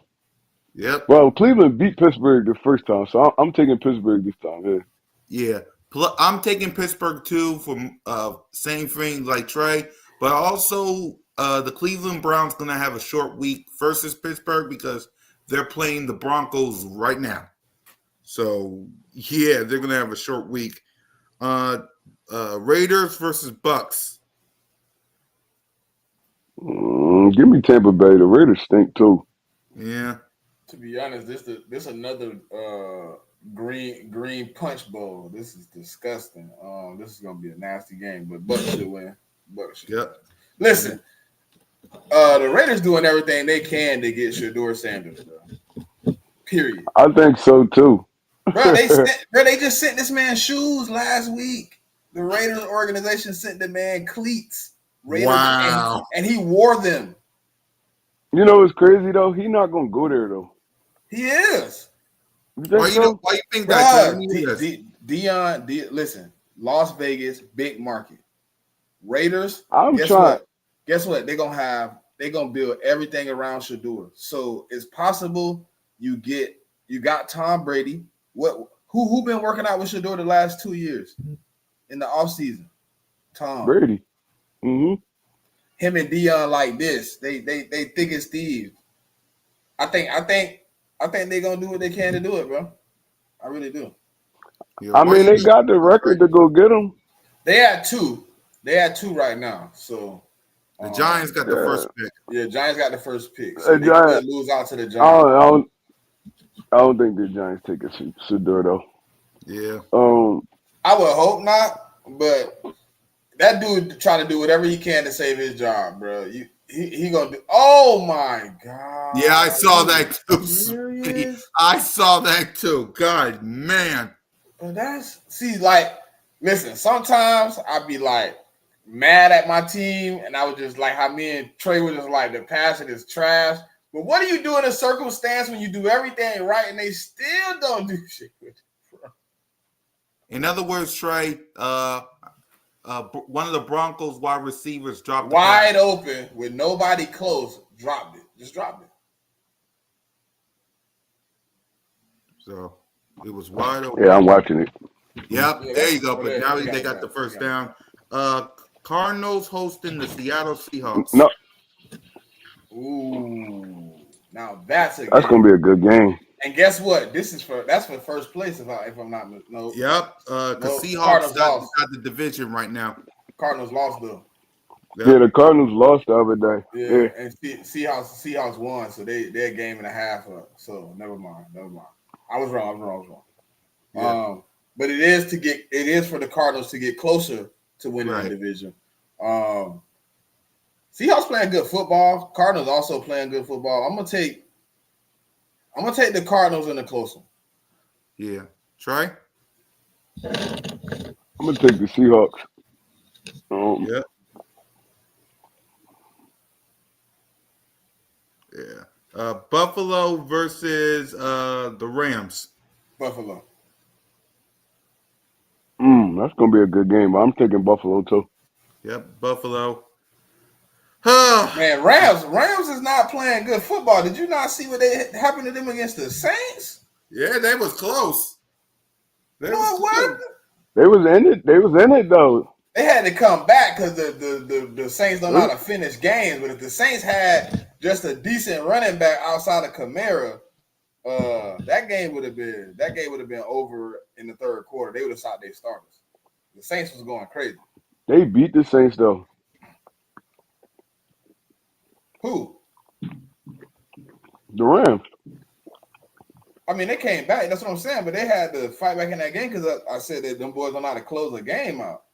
Yep. Well, Cleveland beat Pittsburgh the first time, so I'm taking Pittsburgh this time. Yeah. Yeah. I'm taking Pittsburgh too for same thing like Trey, but also the Cleveland Browns going to have a short week versus Pittsburgh because they're playing the Broncos right now. So, yeah, they're going to have a short week. Raiders versus Bucks. Give me Tampa Bay. The Raiders stink too. Yeah. To be honest, this another green punch bowl. This is disgusting. This is gonna be a nasty game, but Bucks should win. Bucks should. Yep. Listen, the Raiders doing everything they can to get Shador Sanders, bro. Period. I think so too. Bro, they just sent this man shoes last week. The Raiders organization sent the man cleats. Raiders, Wow. and he wore them. You know what's crazy though? He's not gonna go there though. He is. You think so? Why you think that? Dion, listen, Las Vegas, big market. Raiders, I'm guess trying. what? Guess what? They're gonna build everything around Shador. So it's possible you got Tom Brady. Who been working out with Shador the last 2 years in the offseason? Tom Brady. Mm-hmm. Him and Dion like this. They thick as thieves. I think they're gonna do what they can to do it, bro. I really do. Yeah, I mean, they got the record to go get him. They had two. They had two right now. So the Giants got the first pick. Yeah, Giants got the first pick. So they Giants lose out to the Giants. I don't think the Giants take a Shador though. Yeah. I would hope not, but that dude trying to do whatever he can to save his job, bro. He gonna do. Oh my god! Yeah, I saw that too. I saw that too. God, man. But listen. Sometimes I'd be like mad at my team, and I was just like how me and Trey were just like the passing is trash. But what do you do in a circumstance when you do everything right and they still don't do shit with it, bro? In other words, Trey, one of the Broncos wide receivers dropped wide open with nobody close, dropped it. Just dropped it. So it was wide open. Yeah, I'm watching it. Yep, Yeah, there you go. But now they they got the first down. Cardinals hosting the Seattle Seahawks. No, Ooh, now that's gonna be a good game. And guess what? That's for first place if I'm not no. Yep, because Seahawks got the division right now. Cardinals lost though. Yep. Yeah, the Cardinals lost the other day. Yeah. And Seahawks won, so they're a game and a half up. So never mind. I was wrong. Yeah. But it is for the Cardinals to get closer to winning the division. Seahawks playing good football. Cardinals also playing good football. I'm gonna take the Cardinals in a close one. Yeah. Trey? I'm gonna take the Seahawks. Yeah. Yeah. Buffalo versus the Rams. Buffalo. That's gonna be a good game. I'm taking Buffalo too. Yep, Buffalo. Man, Rams is not playing good football. Did you not see what happened to them against the Saints? Yeah, they was close. They was in it though. They had to come back because the Saints don't know how to finish games. But if the Saints had just a decent running back outside of Kamara, that game would have been over in the third quarter. They would have shot their starters. The Saints was going crazy. They beat the Saints though. Who? The Rams. I mean, they came back. That's what I'm saying. But they had to fight back in that game because I said that them boys don't know how to close the game out.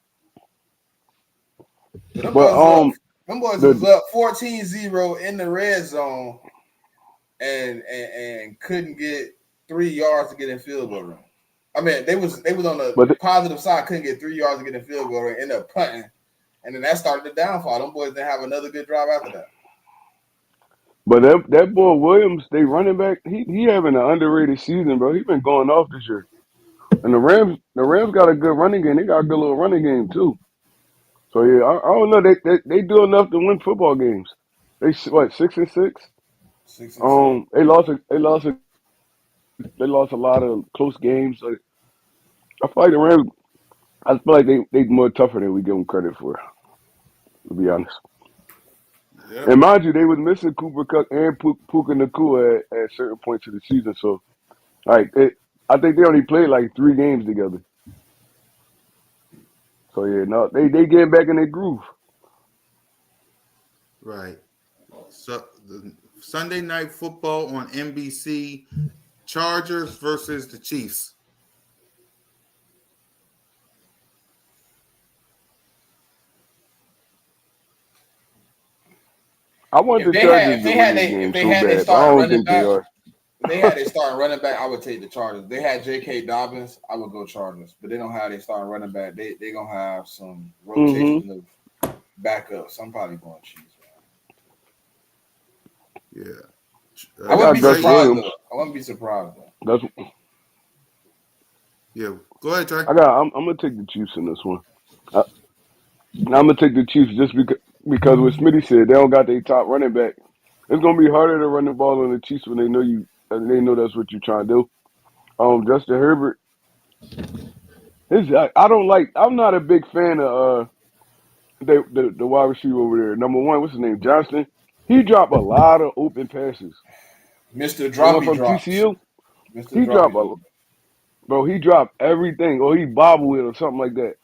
Them boys was up 14-0 in the red zone and couldn't get 3 yards to get in field goal range. I mean, they was on the But positive side, couldn't get 3 yards to get in field goal range, ended up punting, and then that started the downfall. Them boys didn't have another good drive after that. that boy Williams, they running back, he having an underrated season, bro. He been going off this year. And the Rams got a good running game. They got a good little running game too. So yeah, I don't know. They do enough to win football games. They what 6-6? 6-6. They lost a lot of close games. So I feel like the Rams. I feel like they more tougher than we give them credit for. To be honest. Yep. And mind you, they was missing Cooper Kupp and Puka Nacua at certain points of the season. So like I think they only played like 3 games together. So yeah, no, they getting back in their groove. Right. So the Sunday Night Football on NBC, Chargers versus the Chiefs. I want If the they Chargers to win this if game they so had their bad, but I starting don't running think they back, are. if they had their starting running back, I would take the Chargers. They had J.K. Dobbins, I would go Chargers. But they don't have their starting running back. They gonna have some rotation of backups. I'm probably going Chiefs. Yeah. I wouldn't be got Gus surprised Williams. though. I wouldn't be surprised though. Yeah. Go ahead, Trey. I'm gonna take the Chiefs in this one. I'm gonna take the Chiefs just because what Smitty said, they don't got their top running back. It's gonna be harder to run the ball on the Chiefs when they know you and they know that's what you're trying to do. Justin Herbert, I don't like. I'm not a big fan of the wide receiver over there. Number one, what's his name? Johnston. He dropped a lot of open passes. Mr. The one Droppy from drops. TCU, Mr. he dropped Droppy. bro. He dropped everything, or he bobbled it or something like that.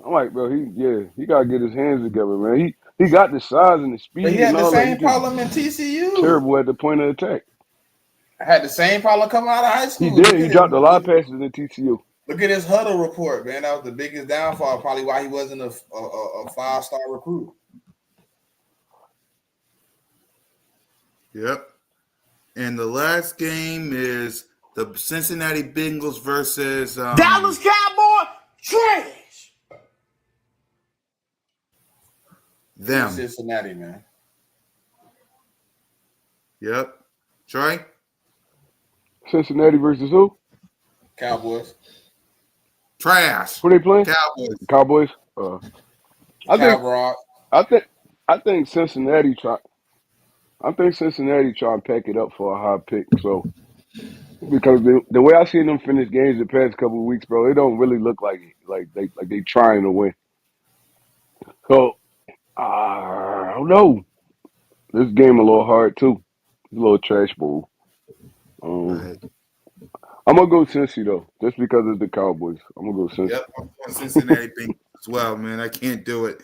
I'm like, bro, he gotta get his hands together, man. He got the size and the But he speed and had the all that. He same just problem in TCU. terrible at the point of attack. I had the same problem coming out of high He school. did. He dropped a lot of passes in TCU. Look at his huddle report, man. That was the biggest downfall, probably why he wasn't a 5-star recruit. Yep. And the last game is the Cincinnati Bengals versus Dallas Cowboy trash. them. Cincinnati, man. Yep. Trey? Cincinnati versus who? Cowboys. Trash. Who they playing? Cowboys. Cowboys. Cowboys. I think Cincinnati try. I think Cincinnati try and pack it up for a high pick. So because the way I seen them finish games the past couple of weeks, bro, it don't really look like they trying to win. So I don't know. This game a little hard too. It's a little trash bowl. Right. I'm gonna go Cincy though, just because it's the Cowboys. I'm gonna go Cincy. Yep. I'm going Cincinnati Bengals as well, man. I can't do it.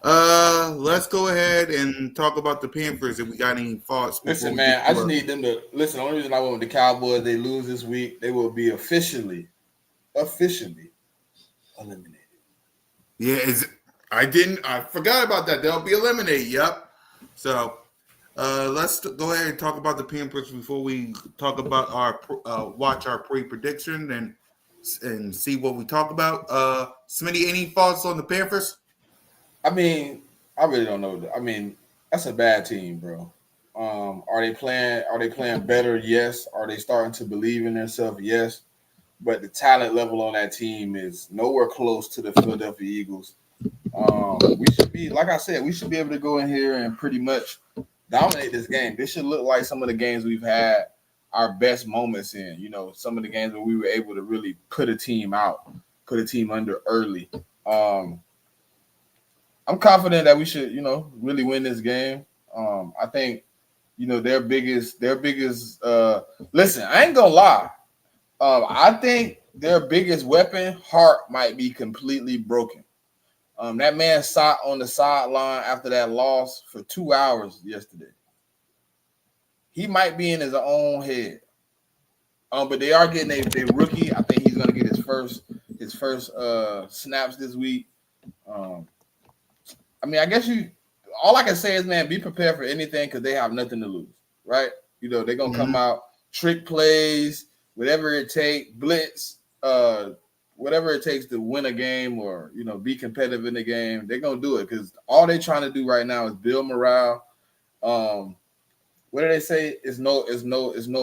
Let's go ahead and talk about the Panthers if we got any thoughts. Listen, man, I just need them to listen. The only reason I went with the Cowboys, they lose this week, they will be officially eliminated. Yeah, I forgot about that. They'll be eliminated. Yep. So let's go ahead and talk about the Panthers before we talk about our watch our pre-prediction and see what we talk about. Smitty, any thoughts on the Panthers? I mean, I really don't know. I mean, that's a bad team, bro. Are they playing better? Yes. Are they starting to believe in themselves? Yes. But the talent level on that team is nowhere close to the Philadelphia Eagles. We should be, like I said, we should be able to go in here and pretty much dominate this game. This should look like some of the games we've had our best moments in. You know, some of the games where we were able to really put a team out, put a team under early. I'm confident that we should, really win this game. I think, their biggest listen, I ain't gonna lie. I think their biggest weapon, heart, might be completely broken. That man sat on the sideline after that loss for 2 hours yesterday. He might be in his own head. But they are getting a rookie. I think he's gonna get his first snaps this week. I mean, I guess all I can say is, man, be prepared for anything because they have nothing to lose, right? They're gonna come out, trick plays, whatever it takes, blitz, whatever it takes to win a game or be competitive in the game, they're gonna do it because all they're trying to do right now is build morale. What do they say? Is no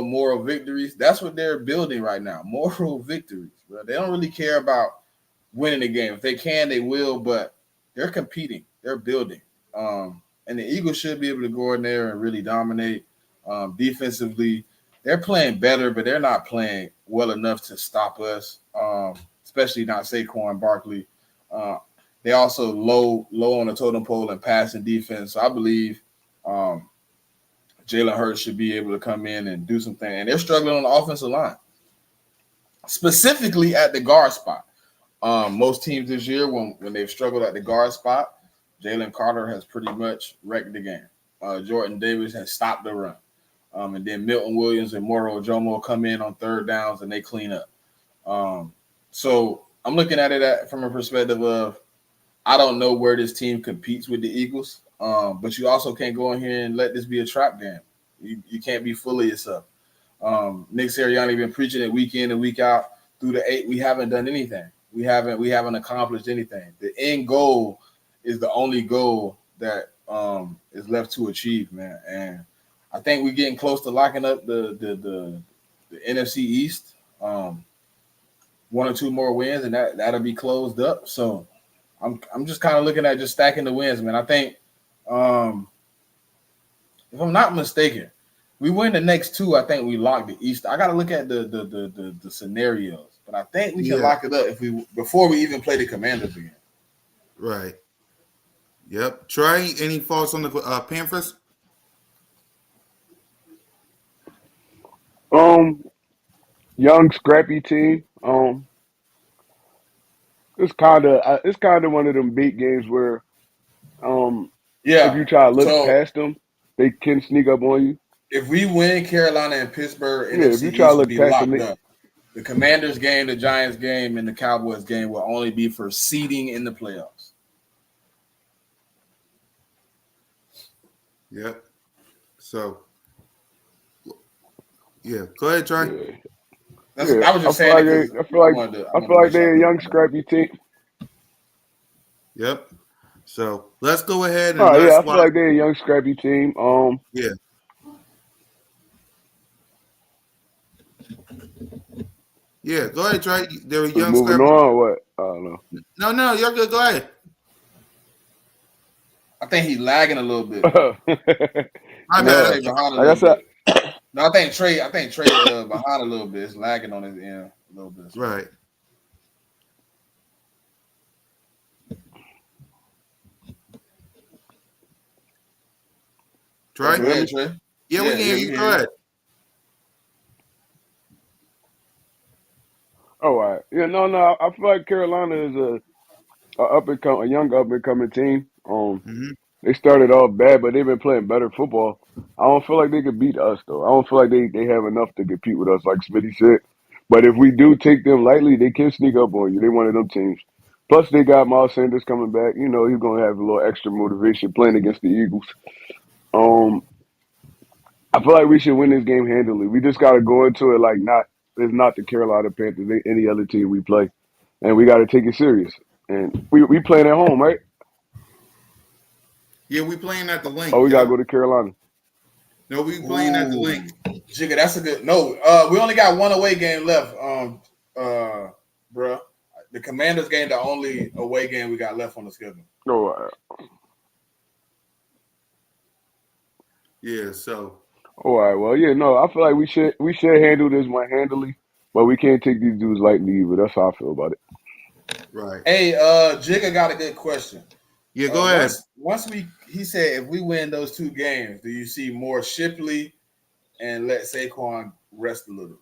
moral victories. That's what they're building right now. Moral victories. Bro. They don't really care about winning the game. If they can, they will, but they're competing. They're building. And the Eagles should be able to go in there and really dominate. Defensively, they're playing better, but they're not playing well enough to stop us, especially not Saquon Barkley. They also low on the totem pole in passing defense. So I believe Jalen Hurts should be able to come in and do something. And they're struggling on the offensive line, specifically at the guard spot. Most teams this year, when they've struggled at the guard spot, Jalen Carter has pretty much wrecked the game. Jordan Davis has stopped the run. And then Milton Williams and Moro Jomo come in on third downs and they clean up. So I'm looking at it from a perspective of I don't know where this team competes with the Eagles, but you also can't go in here and let this be a trap game. You can't be full of yourself. Nick Sirianni been preaching it week in and week out through the 8. We haven't done anything. We haven't accomplished anything. The end goal is the only goal that is left to achieve, man. And I think we're getting close to locking up the NFC East. 1 or 2 more wins, and that'll be closed up. So I'm just kind of looking at just stacking the wins, man. I think if I'm not mistaken, we win the next 2. I think we lock the East. I got to look at the scenarios, but I think we can lock it up before we even play the Commanders again. Right. Yep. Trey, any thoughts on the Panthers? Young, scrappy team. It's kind of one of them big games where if you try to look So past them, they can sneak up on you. if we win Carolina and Pittsburgh, Yeah, if NFC you try to East will look be past locked them, up. The Commanders game, the Giants game, and the Cowboys game will only be for seeding in the playoffs. Yep. So, yeah. Go ahead, Trey. I was just saying it I feel like they're a young, scrappy team. Yep. So let's go ahead and I feel like they're a young, scrappy team. Yeah. Yeah, go ahead, Trey. They're a young, moving scrappy. on. What? I don't know. No, you're good. Go ahead. I think he's lagging a little bit. My bad. No, I think Trey behind a little bit. It's lagging on his end a little bit. Right. Trey? Go ahead, Trey. Yeah, we can hear you. Go ahead. Oh, all right. Yeah, no. I feel like Carolina is a young up and coming team. They started off bad, but they've been playing better football. I don't feel like they could beat us though. I don't feel like they have enough to compete with us, like Smitty said. But if we do take them lightly, they can sneak up on you. They're one of them teams. Plus, they got Miles Sanders coming back. You know, he's gonna have a little extra motivation playing against the Eagles. I feel like we should win this game handily. We just got to go into it like it's not the Carolina Panthers, any other team we play, and we got to take it serious. And we playing at home, right? Yeah, we playing at the link. Oh, we gotta go to Carolina. No, we playing at the link. Jigga, that's a good. No, we only got 1 away game left. Bruh. The Commanders game, the only away game we got left on the schedule. Oh, all right. Yeah, so. All right. Well, yeah, no, I feel like we should handle this one handily, but we can't take these dudes lightly either. That's how I feel about it. Right. Hey, Jigga got a good question. Yeah, go ahead. He said if we win those 2 games, do you see more Shipley and let Saquon rest a little?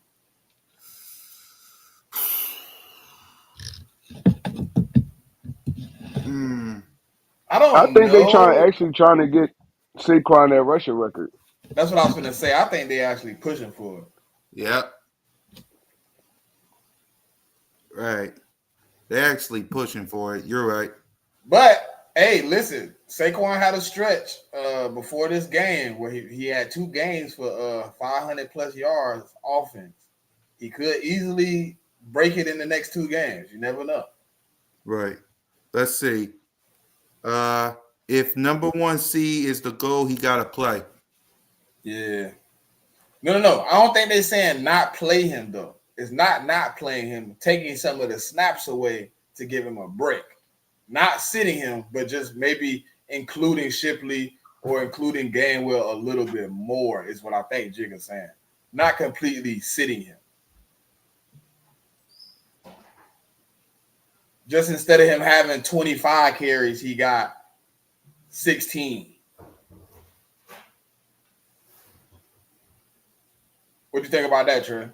I think they trying to get Saquon that rushing record. That's what I was going to say. I think they actually pushing for it. Yep. Right. They're actually pushing for it. You're right. But, hey, listen, Saquon had a stretch before this game where he had 2 games for 500-plus yards offense. he could easily break it in the next 2 games. You never know. Right. Let's see. If number 1 seed is the goal, he got to play. Yeah. No. I don't think they're saying not play him, though. It's not playing him, taking some of the snaps away to give him a break. Not sitting him, but just maybe including Shipley or including Gainwell a little bit more is what I think Jig is saying. Not completely sitting him. Just instead of him having 25 carries, he got 16. What do you think about that, Trey?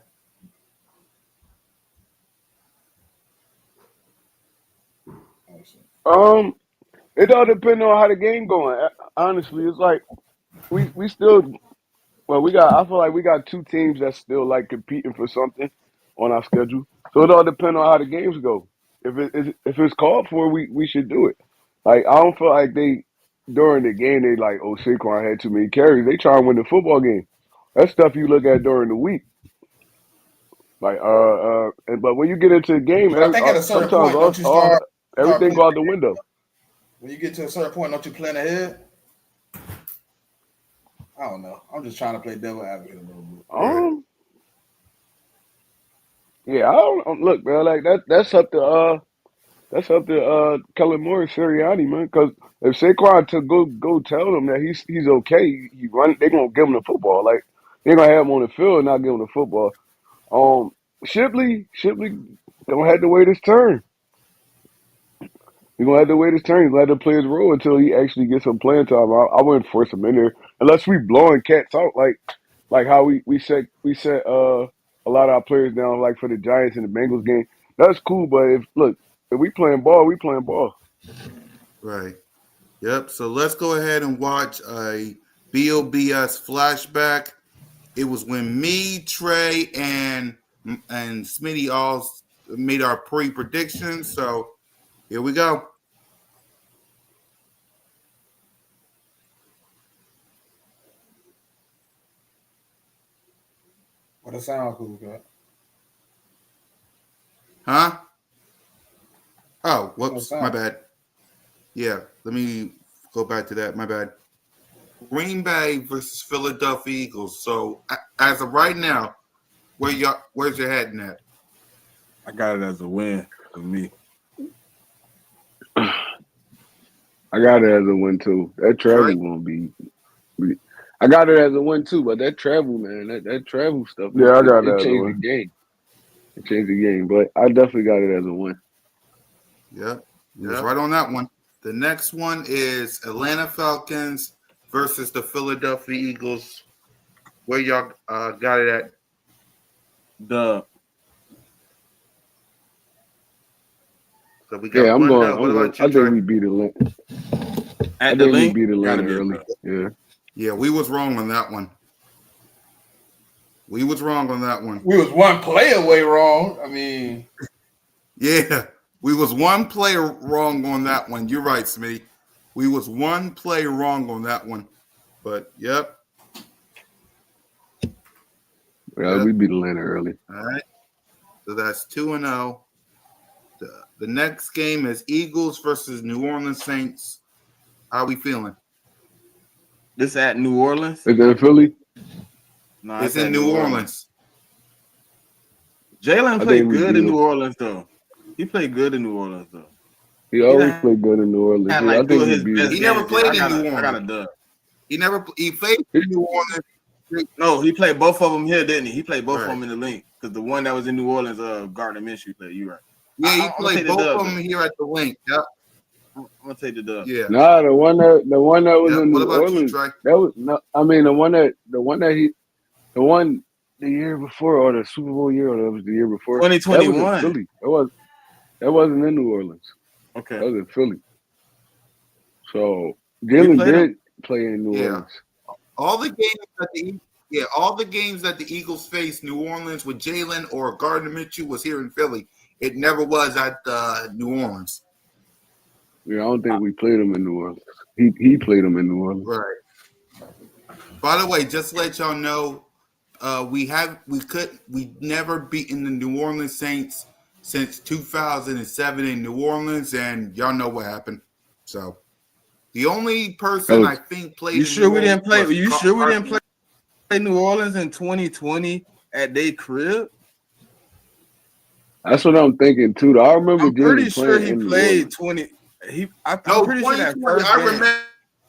It all depends on how the game going. Honestly, it's like we still I feel like we got 2 teams that's still like competing for something on our schedule. So it all depends on how the games go. If it's called for, we should do it. Like I don't feel like they during the game they like, oh, Saquon had too many carries. They try and win the football game. That's stuff you look at during the week. Like but when you get into the game, But I think at a certain sometimes point, don't you start everything playing go out the window. when you get to a certain point, don't you plan ahead? I don't know. I'm just trying to play devil advocate a little bit. Yeah, I don't look, man. Like that's up to Kellen Moore, Sirianni, man. Because if Saquon to go tell them that he's okay, he run. They gonna give him the football. Like they gonna have him on the field and not give him the football. Shipley gonna have to wait his turn. He's gonna have to wait his turn. He's gonna have to play his role until he actually gets some playing time. I wouldn't force him in there unless we blowing cats out like how we set a lot of our players down like for the Giants and the Bengals game. That's cool, but if we playing ball, we playing ball. Right. Yep. So let's go ahead and watch a B.O.B.S. flashback. It was when me, Trey, and Smitty all made our pre-predictions. So here we go. What a sound cool, guy. Huh? Oh, whoops. My bad. Yeah, let me go back to that. My bad. Green Bay versus Philadelphia Eagles. So as of right now, where's your head at? I got it as a win for me. I got it as a win too. That travel gonna be. I got it as a win too, but that travel, man, that travel stuff. Yeah, I got it that. changed the game. It changed the game, but I definitely got it as a win. Yeah, you was right on that one. The next one is Atlanta Falcons versus the Philadelphia Eagles. Where y'all got it at? Dub. So we got I'm going. What about you, I think we beat Atlanta. At the link, we beat Atlanta early. Yeah. Yeah, we was wrong on that one. We was wrong on that one. We was one play away wrong. I mean, yeah, we was one play wrong on that one. You're right, Smitty. We was one play wrong on that one. But yep. Yeah, we beat Atlanta early. All right. So that's 2-0. The next game is Eagles versus New Orleans Saints. How we feeling? this at New Orleans? Is it in Philly? No, it's in New Orleans. Jalen played good in New Orleans, though. He played good in New Orleans, though. He always played good in New Orleans. I think he never played in New Orleans. I got a dub. He played in New Orleans. No, he played both of them here, didn't he? He played both of them in the link because the one that was in New Orleans, Gardner Minshew played. You right? Yeah, he played both of them here at the link. Yep. I'm gonna take the dub. Yeah. Nah, the one that was in New Orleans. You, that was no. I mean, the one the year before or the Super Bowl year, or that was the year before. 2021. That was in Philly. That wasn't in New Orleans. Okay. That was in Philly. So Jalen did play in New Orleans. All the games that the Eagles faced New Orleans with Jalen or Gardner Minshew was here in Philly. It never was at New Orleans. Yeah, I don't think we played him in New Orleans. He played him in New Orleans. Right. By the way, just to let y'all know, we never beaten the New Orleans Saints since 2007 in New Orleans, and y'all know what happened. So the only person I think played. You sure we didn't play? You sure we didn't play New Orleans in 2020 at their crib? That's what I'm thinking too. I remember. I'm pretty sure he played 20. I'm pretty sure that first I game.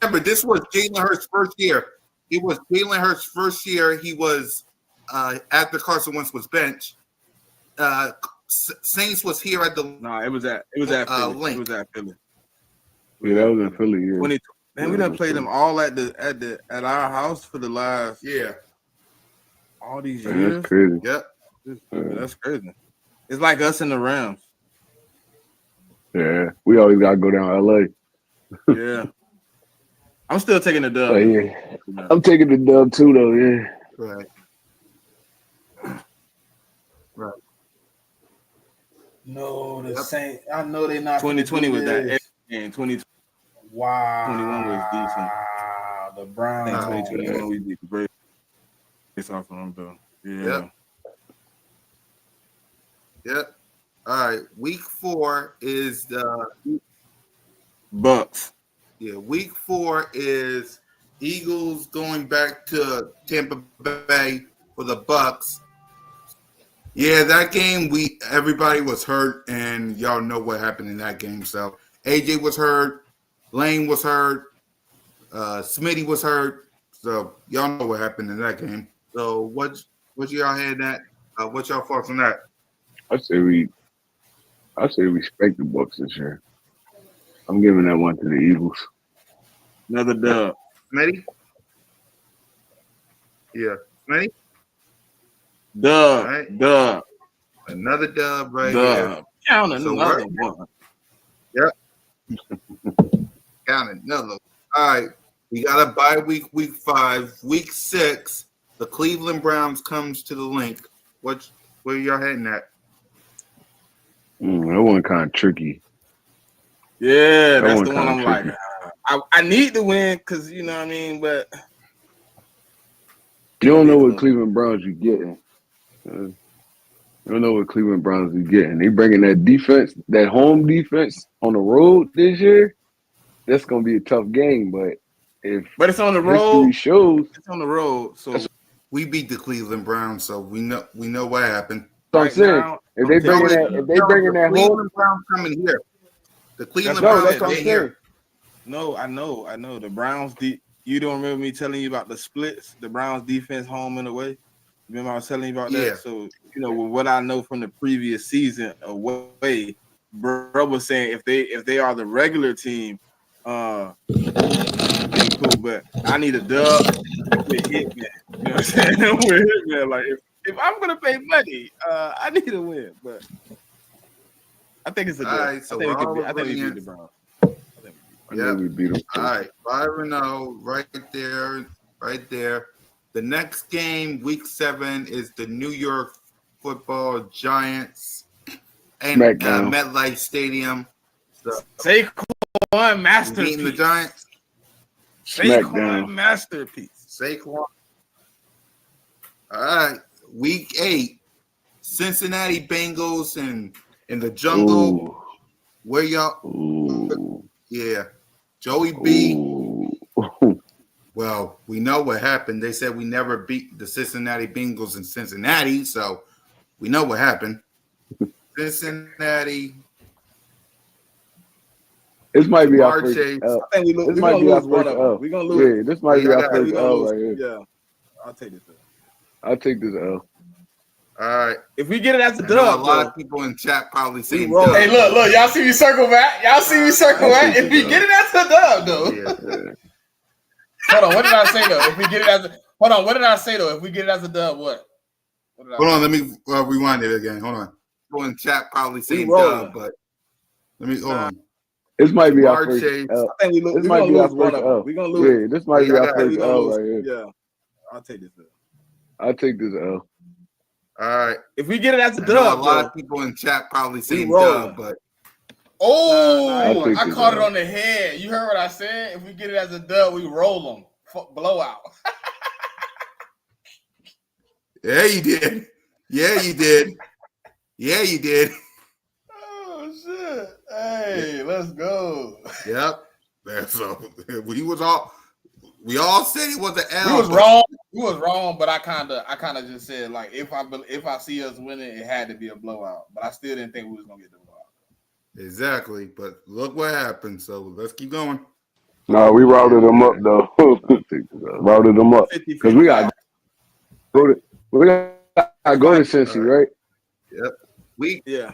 remember this was Jalen Hurts' first year. It was Jalen Hurts' first year. He was after Carson Wentz was benched. Saints was here at the. No, it was at Philly. Link. It was at Philly. Yeah, that was in Philly. Yeah. 20, man, we done played them all at our house for the last all these Man, years. that's crazy. Yep. That's crazy. It's like us and the Rams. Yeah, we always gotta go down LA. Yeah. I'm still taking the dub. But yeah, I'm taking the dub too, though. Yeah. Right. No, the Saints. I know they're not. 2020 was that this. game. 2021 Wow. was decent. The Browns. 2021 we beat the Braves. It's off of them though. Yeah. Yep. All right. Week 4 is the Bucks. Yeah, week 4 is Eagles going back to Tampa Bay for the Bucks. Yeah, that game everybody was hurt, and y'all know what happened in that game. So AJ was hurt, Lane was hurt, Smitty was hurt. So y'all know what happened in that game. So what y'all had that? What's y'all thoughts on that? I say we respect the Bucks this year. I'm giving that one to the Eagles. Another dub. Smitty? Yeah. Smitty? Dub. Right. Dub. Another dub right Dub. here. Count So another one. Yep. Count another. All right. We got a bye week, week 5. Week 6, the Cleveland Browns comes to the link. Where y'all heading at? That one kind of tricky. Yeah, that's one the one I'm kinda like. tricky. I need to win because you know what I mean, but You don't know what Cleveland Browns you getting. You don't know what Cleveland Browns you getting. They bringing that defense, that home defense on the road this year. That's gonna be a tough game, but it's on the history road. shows. It's on the road, so We beat the Cleveland Browns, so we know what happened. So I'm right saying now, if they bringing that home, Cleveland Browns coming here. The Cleveland no, Browns that's what I'm they saying. here. no, I know. The Browns. You don't remember me telling you about the splits? The Browns defense home and away. Remember I was telling you about that? Yeah. So with what I know from the previous season away, bro was saying if they are the regular team, pretty cool. But I need a dub with Hitman. You know what I'm saying? With Hitman, like if I'm gonna pay money, I need a win. But I think it's a dub. All right, so I think we agreeing. beat the Browns. I know we beat them. All right, 5-0, right there. The next game, week 7, is the New York Football Giants and SmackDown. MetLife Stadium. So, Saquon masterpiece. beating the Giants. Saquon SmackDown. masterpiece. Saquon. All right, week 8, Cincinnati Bengals and in the jungle. Ooh. Where y'all? Ooh. Yeah, Joey B. Ooh. Well, we know what happened. They said we never beat the Cincinnati Bengals in Cincinnati, so we know what happened. Cincinnati. This might be our Jamar first Chase. L. I think This we're might gonna be our lose one first of them. L. We're gonna lose. Yeah, this might be our Yeah, first L right here. Yeah, I'll take this. I'll take this L. All right. If we get it as a I know dub, a lot though, of people in chat probably saying roll. dub. Hey, look, y'all see me circle back? Y'all see me circle back? If we get it as a dub, though. Yeah. Hold on, what did I say though? If we get it as a what did I say though? If we get it as a dub, what? What did I Hold say? on, let me rewind it again. Hold on. People in chat probably saying rolling. dub, but let me hold on. This might be our Jamar first Chase. L. I think This we're might gonna be our lose one first of them. L. We're gonna lose. Yeah, this might be Yeah, our yeah, first We're gonna L lose. right here. Yeah, I'll take this. I'll take this L. All right. If we get it as a I know dub, a lot though, of people in chat probably saying rolling. dub, but Oh, I'll take I this caught it dub. on the head. You heard what I said? If we get it as a dub, we roll them. Blowout. Yeah, you did. Yeah, you did. Yeah, you did. Oh shit! Hey, let's go. Yep. So we all said it was an L. We was but- wrong. We was wrong, but I kind of just said like if I see us winning, it had to be a blowout. But I still didn't think we was gonna get the blowout. Exactly. But look what happened. So let's keep going. No, we routed them up though. Routed them up because we got to go to Cincy, right? Yep. Yeah.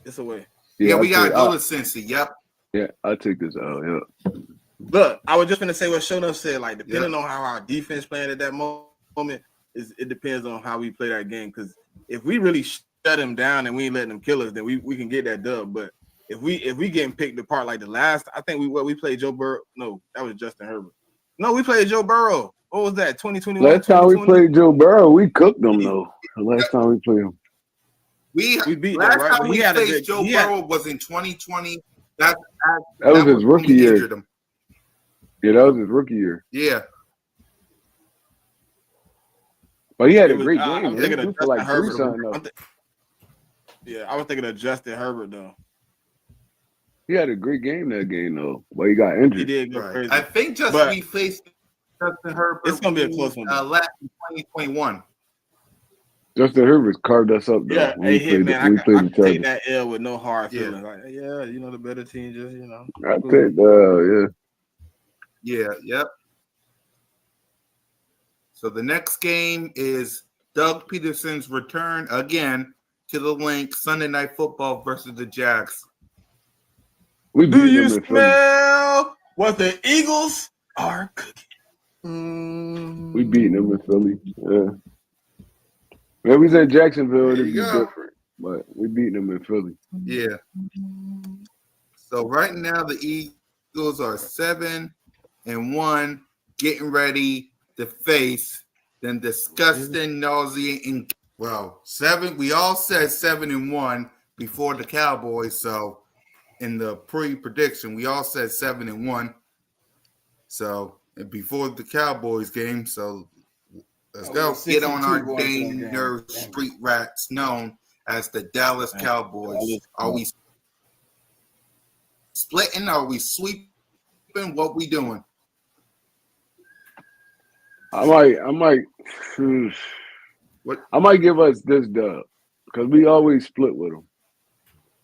It's a way. Yeah, we gotta go I- to Cincy. Yep. Yeah, I take this out. Yeah. Look, I was just gonna say what Shona said. Like, depending on how our defense playing at that moment, it depends on how we play that game. Because if we really shut him down and we ain't letting them kill us, then we can get that dub. But if we getting picked apart like the last, I think we played Joe Burrow. No, that was Justin Herbert. No, we played Joe Burrow. What was that? 2021. Last time we played Joe Burrow, we cooked them though. The last time we played him, We beat last them, right? time But we he had a faced good- Joe he had- Burrow was in 2020. That was his when rookie we year. injured him. Yeah, that was his rookie year. Yeah. But he had It a was- great I'm game. He thinking threw of for like Justin 3 Herbert. something though. Yeah, I was thinking of Justin Herbert though. He had a great game that game though, but he got He injured. did go Right. crazy. I think But we faced Justin Herbert. it's gonna be a close one, though. Last in 2021. Justin Herbert carved us up though. Yeah, when we hey, played, man, when we I played can each take other. that L with no hard Yeah. feelings. Like, yeah, the better team just, I take yeah. Yeah. Yep. So the next game is Doug Peterson's return again to the link. Sunday Night Football versus the Jags. We Do beat you them in Philly. smell what the Eagles are cooking? We beat them in Philly. Yeah. When we was in Jacksonville, There it'd you be go. different. But we beat them in Philly. Yeah. So right now the Eagles are 7-1, getting ready to face the disgusting, nauseating. Well, 7. We all said 7-1 before the Cowboys. So in the pre-prediction, we all said 7-1. So before the Cowboys game, so let's go get on our dang nerve street rats known as the Dallas Cowboys. Are we splitting? Are we sweeping? What we doing? I might give us this dub because we always split with them.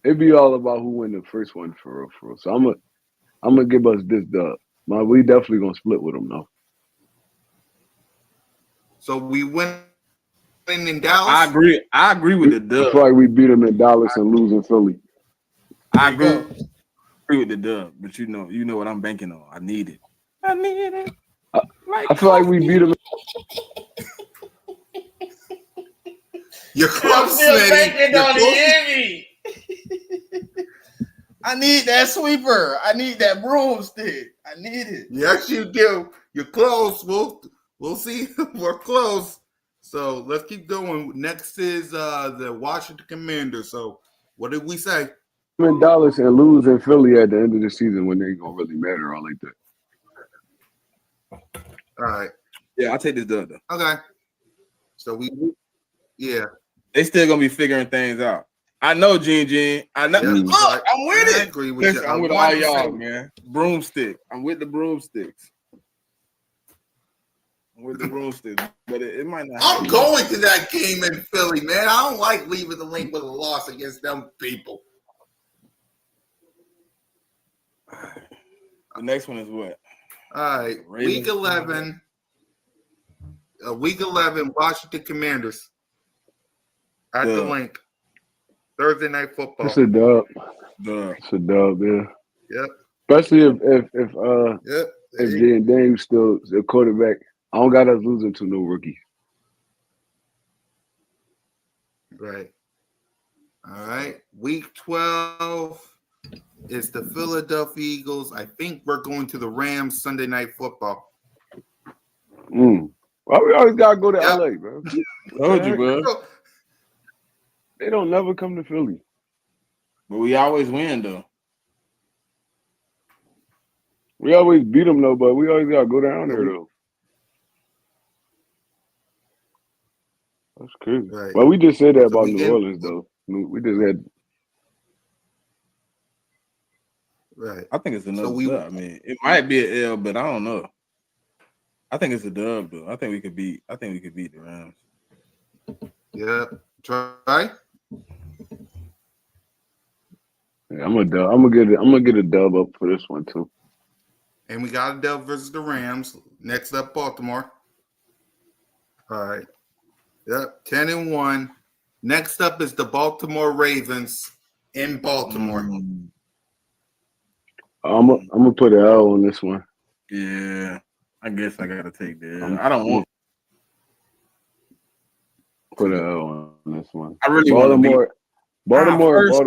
It'd be all about who win the first one for real, for real. So I'm gonna give us this dub. We definitely gonna split with them though. So we win in Dallas. I agree with the I dub. feel like we beat them in Dallas and lose in Philly. I agree with the dub, but you know what I'm banking on. I need it. I need it. I feel like we beat them. You're I'm close, still Smitty. banking You're on the close. Emmy. I need that sweeper. I need that broomstick. I need it. Yes, you do. You're close. We'll see. We're close. So let's keep going. Next is the Washington Commanders. So what did we say? In Dallas and lose in Philly at the end of the season when they ain't gonna really matter all like that. All right. Yeah, I'll take this dub though. Okay. So yeah. They still gonna be figuring things out. I know, Gene. I know. Yeah, Look, I'm with I it. agree with Listen, you. I'm with 100%. all y'all, man. Broomstick. I'm with the broomsticks. But it might not. I'm going to that game in Philly, man. I don't like leaving the link with a loss against them people. The next one is what? All right. Ravens. Week 11. Week 11, Washington Commanders. At the link. Thursday Night Football. It's a dub. Dub. It's a dub, yeah. Yep. Especially if Yep. Jay and Dame still the quarterback. I don't got us losing to no rookie. Right. All right. Week 12 is the Philadelphia Eagles. I think we're going to the Rams Sunday Night Football. Well, we always gotta go to Yep. LA, bro. Told you, bro. They don't never come to Philly. But we always win, though. We always beat them though, but we always gotta go down there though. That's crazy. Right. Well, we just said that So about we New in Orleans, though. We just had. right. I think it's another So we dub. I mean, it might be an L, but I don't know. I think it's a dub though. I think we could beat the Rams. yeah. Try. Yeah, I'm gonna get a dub up for this one too. And we got a dub versus the Rams. Next up, Baltimore. All right. Yep. 10-1. Next up is the Baltimore Ravens in Baltimore. I'm gonna put an L on this one. Yeah, I guess I gotta take the L. I don't want. Put an L on this one. I really want to beat Baltimore first, is a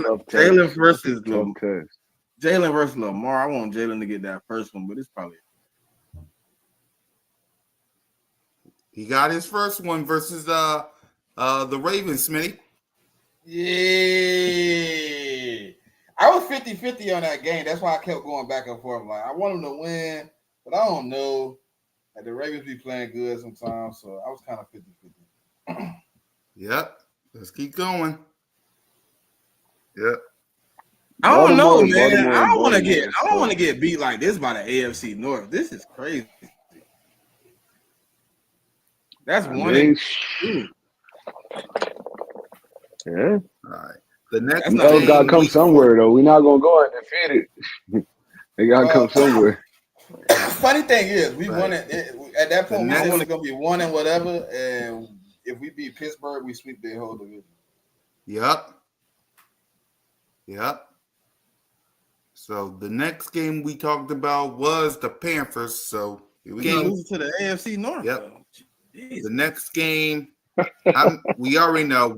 tough test. Jalen versus tough test. Jalen versus Lamar. I want Jalen to get that first one, but it's probably He got his first one versus the Ravens, Smitty. Yeah. I was 50-50 on that game. That's why I kept going back and forth. Like, I want them to win, but I don't know. Like, the Ravens be playing good sometimes, so I was kind of 50-50. Yep. Let's keep going. Yep. I don't know, man. Baltimore, I don't want to Baltimore. get beat like this by the AFC North. This is crazy. That's one and two. Yeah. All right. The next That's not Those gotta game, come week somewhere though. We're not gonna go undefeated. They gotta come somewhere. Funny thing is, we Right. won it. At that point, we next- said it's going to be 1 and whatever, and if we beat Pittsburgh, we sweep their whole division. Yep. Yep. So the next game we talked about was the Panthers. So here we go. Losing to the AFC North. Yep. though. Jeez. The next game, we already know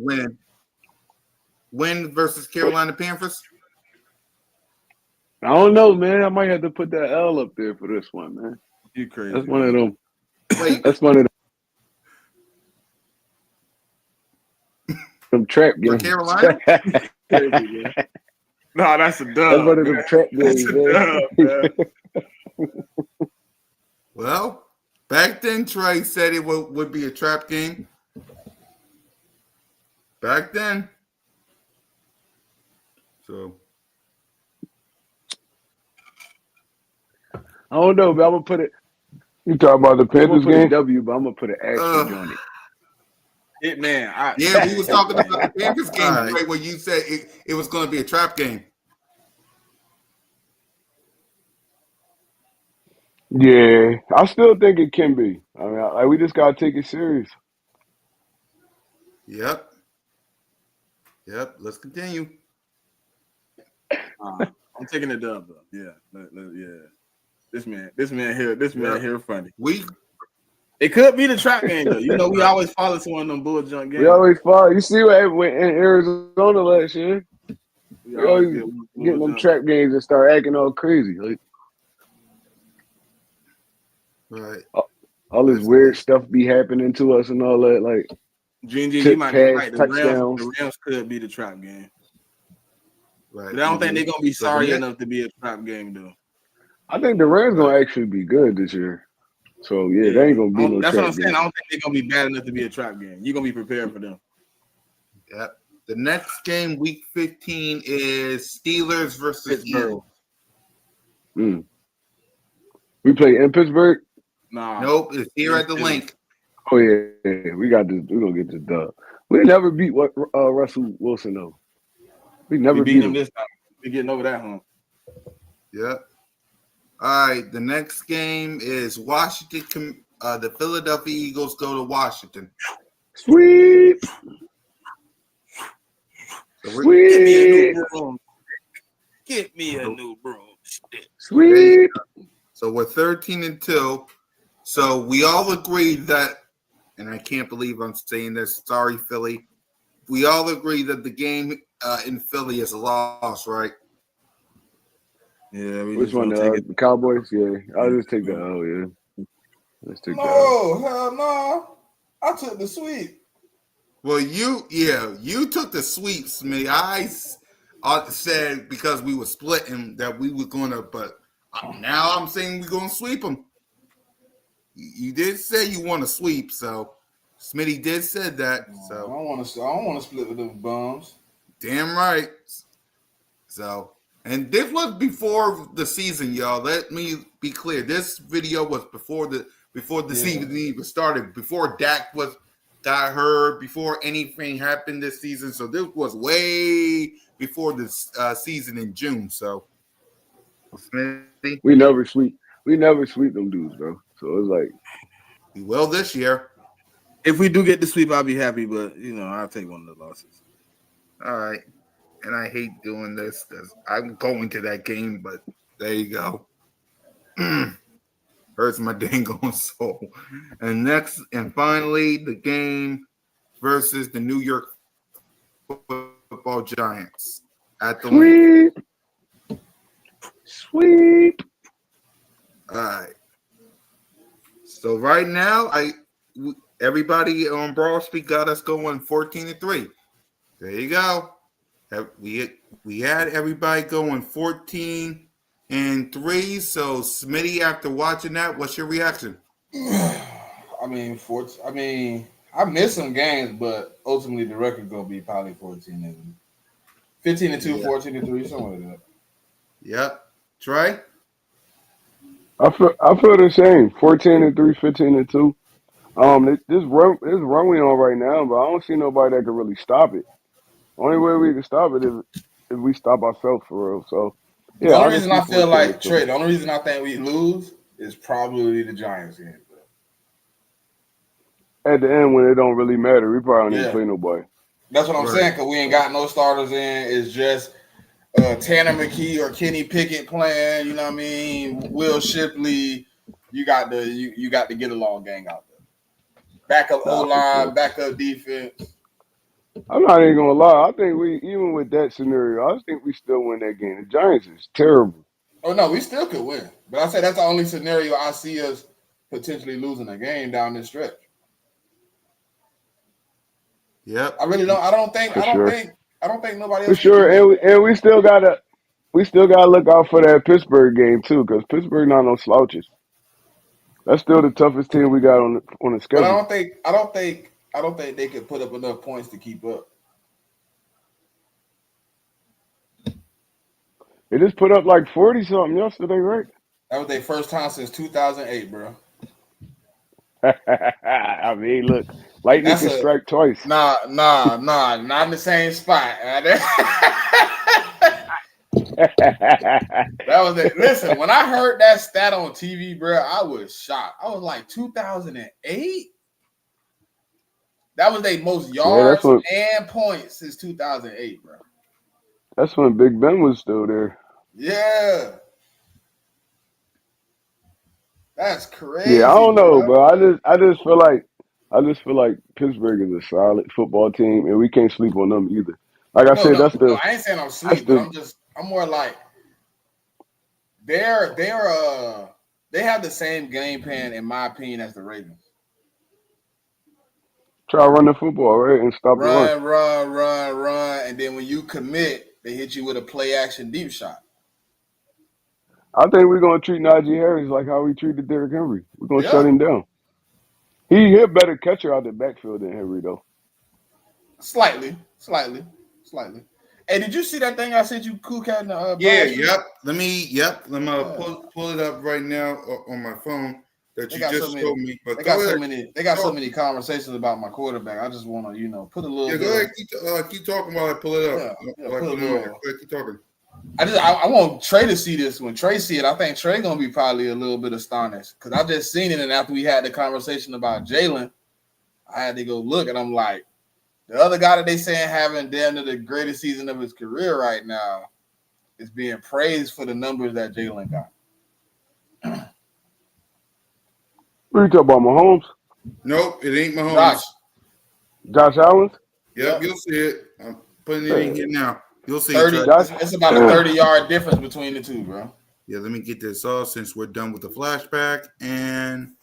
win versus Carolina Panthers. I don't know, man. I might have to put that L up there for this one, man. You crazy. That's one of them. Wait, That's one of them trap for games. Carolina? Crazy, man. No, that's a dub. That's one of them trap games, That's a man. dub, man. Well, back then Trey said it would be a trap game. Back then. So I don't know, but I'm gonna put it. You talking about the I'm gonna Panthers put a game? W, but I'm gonna put an asterisk on it. Man, yeah, we was talking about the Panthers game All right. Trey, where you said it was going to be a trap game. Yeah, I still think it can be. I mean, we just gotta take it serious. Yep. Let's continue. I'm taking the dub though. Yeah. Yeah. This man here funny. It could be the trap game though. You know, we always follow to one of them bull junk games. We always fall. You see what happened in Arizona last year? We always getting them trap games and start acting all crazy. Like, Right. all this weird stuff be happening to us and all that. Like, you might be right. The touchdowns. Rams could be the trap game. Right. But I don't think they're gonna be sorry enough to be a trap game though. I think the Rams gonna actually be good this year. So yeah, they ain't gonna be no That's trap what I'm saying. game. I don't think they're gonna be bad enough to be a trap game. You're gonna be prepared for them. Yep. The next game, week 15, is Steelers versus Eagles. We play in Pittsburgh. Nah. Nope, it's here at the link. Oh yeah, we got this. We gonna get this dub. We never beat Russell Wilson though. We never beat him this time. We getting over that hump. Yep. All right. The next game is Washington. The Philadelphia Eagles go to Washington. Sweet. Sweet. Get me a new broomstick. Sweet. So we're 13-2. So we all agreed that, and I can't believe I'm saying this. Sorry, Philly. We all agree that the game in Philly is a loss, right? Yeah. Which one? The Cowboys? Yeah. I'll just take that. Oh yeah. Let's take that. No, hell no. I took the sweep. Well, you took the sweep, Smitty. I said because we were splitting that we were gonna, but now I'm saying we're gonna sweep them. You did say you want to sweep, so Smitty did said that. I So don't want to split with them bums. damn right. So, and this was before the season, y'all. Let me be clear. This video was before the season even started, before Dak got hurt, before anything happened this season. So this was way before this season in June. So, Smitty, We never sweep them dudes, bro. So it's like we will this year. If we do get the sweep, I'll be happy. But I'll take one of the losses. All right. And I hate doing this because I'm going to that game, but there you go. Hurts my dang on soul. And next, and finally, the game versus the New York Football Giants at the Lane. sweep. All right. So right now, everybody on Brawl Speak got us going 14-3. There you go. We had everybody going 14-3. So Smitty, after watching that, what's your reaction? I missed some games, but ultimately the record gonna be probably 15-2, 14-3, something like that. Yep. Trey? I feel the same. 14-3, 15-2. This run we on right now, but I don't see nobody that can really stop it. Only way we can stop it is if we stop ourselves for real. So yeah, The only reason I feel like 14-2. Trey, the only reason I think we lose is probably the Giants game. At the end when it don't really matter, we probably don't even play nobody. That's what I'm saying, because we ain't got no starters in. It's just Tanner McKee or Kenny Pickett playing. You know what I mean? Will Shipley. You got the get along gang out there. Backup O-line, backup defense. I'm not even gonna lie. I think even with that scenario, I think we still win that game. The Giants is terrible. Oh no, we still could win. But I say that's the only scenario I see us potentially losing a game down this stretch. Yep. I really don't. I don't think nobody else. For sure, and we still gotta look out for that Pittsburgh game too, because Pittsburgh not no slouches. That's still the toughest team we got on the schedule. But I don't think they could put up enough points to keep up. They just put up like 40 something yesterday, right? That was their first time since 2008, bro. I mean, look, lightning can strike twice. Nah, not in the same spot. That was it. Listen, when I heard that stat on TV, bro, I was shocked. I was like, 2008? That was their most yards and points since 2008, bro. That's when Big Ben was still there. Yeah. That's crazy. Yeah, I don't know, bro. I just feel like Pittsburgh is a solid football team, and we can't sleep on them either. Like I said, I ain't saying I'm sleep, but I'm more like they have the same game plan, in my opinion, as the Ravens. Try to run the football, right, and stop the run. Run, and then when you commit, they hit you with a play action deep shot. I think we're gonna treat Najee Harris like how we treated Derrick Henry. We're gonna shut him down. He hit better catcher out the backfield than Henry, though. Slightly. Hey, did you see that thing I sent you, Cool Cat? Yep. Let me pull it up right now on my phone that you just showed me. But they got so many conversations about my quarterback. I just want to, put a little. Yeah, go ahead. Keep talking while I pull it up. Keep talking. I want Trey to see this. When Trey see it, I think Trey gonna be probably a little bit astonished because I just seen it, and after we had the conversation about Jalen, I had to go look, and I'm like, the other guy that they saying having damn near the greatest season of his career right now is being praised for the numbers that Jalen got. What are you talking about, Mahomes? Nope, it ain't Mahomes. Josh Allen? Yep, you'll see it. I'm putting it in here now. You'll see 30. It's about a 30-yard difference between the two, bro. Yeah, let me get this off since we're done with the flashback. And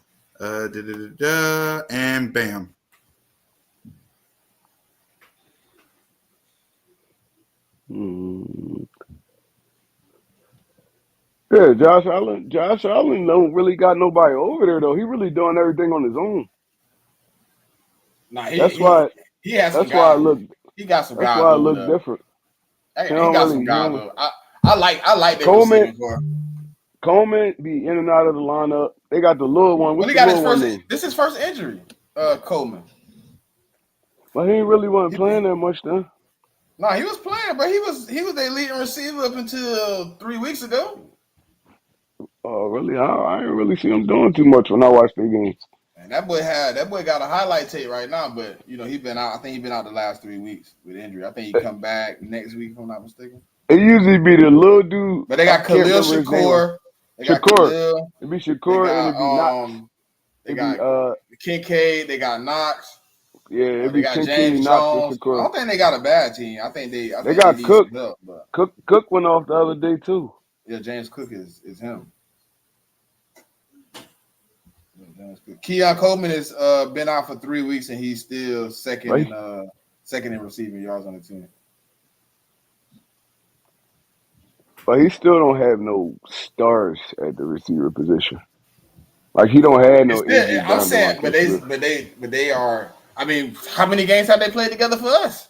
and bam. Yeah, Josh Allen don't really got nobody over there, though. He really doing everything on his own. Nah, That's why. he has some That's why I guys. look. He got some That's guys why I over look there. different. He He don't got really. some He guys don't, over. I like their Coleman. receiving core. Coleman be in and out of the lineup. They got the little one. Well, What's he the got his little one first. name? This is his first injury. Coleman. Well, he ain't really wasn't He, playing that much then. no, he was playing, but he was their leading receiver up until 3 weeks ago. Oh, really? I ain't really see him doing too much when I watch the games. And that boy got a highlight tape right now, but he been out. I think he been out the last 3 weeks with injury. I think he come back next week, if I'm not mistaken. It usually be the little dude. But they I got can't Khalil remember his name. Shakur. They got Shakur. Khalil. It be They Shakur and got it be Knox. they It be got Kincaid. They got Knox. yeah, it They be got Kincaid, James Knox, and Jones. I Shakur. don't think they got a bad team. I think they They got need Cook. some help, but Cook went off the other day too. yeah, James Cook is him. Keon Coleman has been out for 3 weeks and he's still second Right. in receiving yards on the team. But he still don't have no stars at the receiver position. Like he don't have no AJ I'm Brown, saying, Devontae Smith. but they are. I mean, how many games have they played together for us?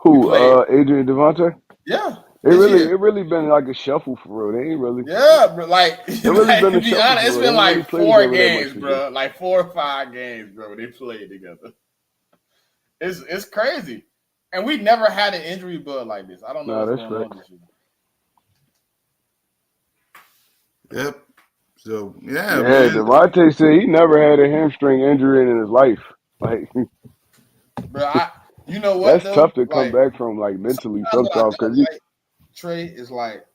We Who? played, AJ and Devontae? yeah, It this year. really been like a shuffle for real. They ain't really. Yeah, but It really been to a be shuffle honest, it's for real. They been ain't really like played 4 together that much games, this year. bro. Like 4 or 5 games, bro. They played together. It's crazy, and we never had an injury bug like this. I don't know Nah, what's that's going on facts. this year. Yep. So yeah, Yeah, man. Devontae said he never had a hamstring injury in his life. Like Bro, you know what that's though? tough to come Like back from, like mentally sometimes what I sometimes. don't Cause you, like, Trey, is like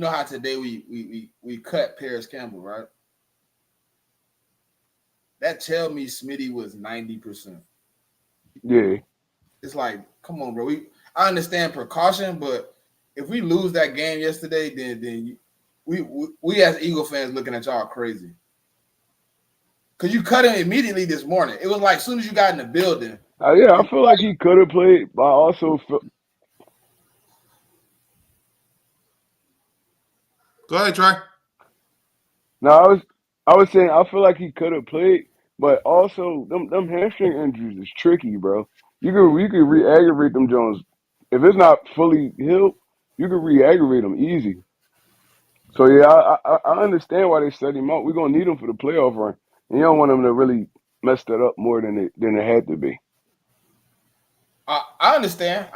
how today we cut Paris Campbell, right? That tell me Smitty was 90%. yeah, It's like, come on, bro. I understand precaution, but if we lose that game yesterday, then we as Eagle fans looking at y'all crazy. Cause you cut him immediately this morning. It was like as soon as you got in the building. yeah, I feel like he could have played, but I also feel. Go ahead, Trey. No, I was saying I feel like he could have played, but also them hamstring injuries is tricky, bro. You can re-aggravate them Jones. If it's not fully healed, you can re-aggravate them easy. So yeah, I understand why they set him out. We're gonna need him for the playoff run, and you don't want him to really mess that up more than it had to be. I understand,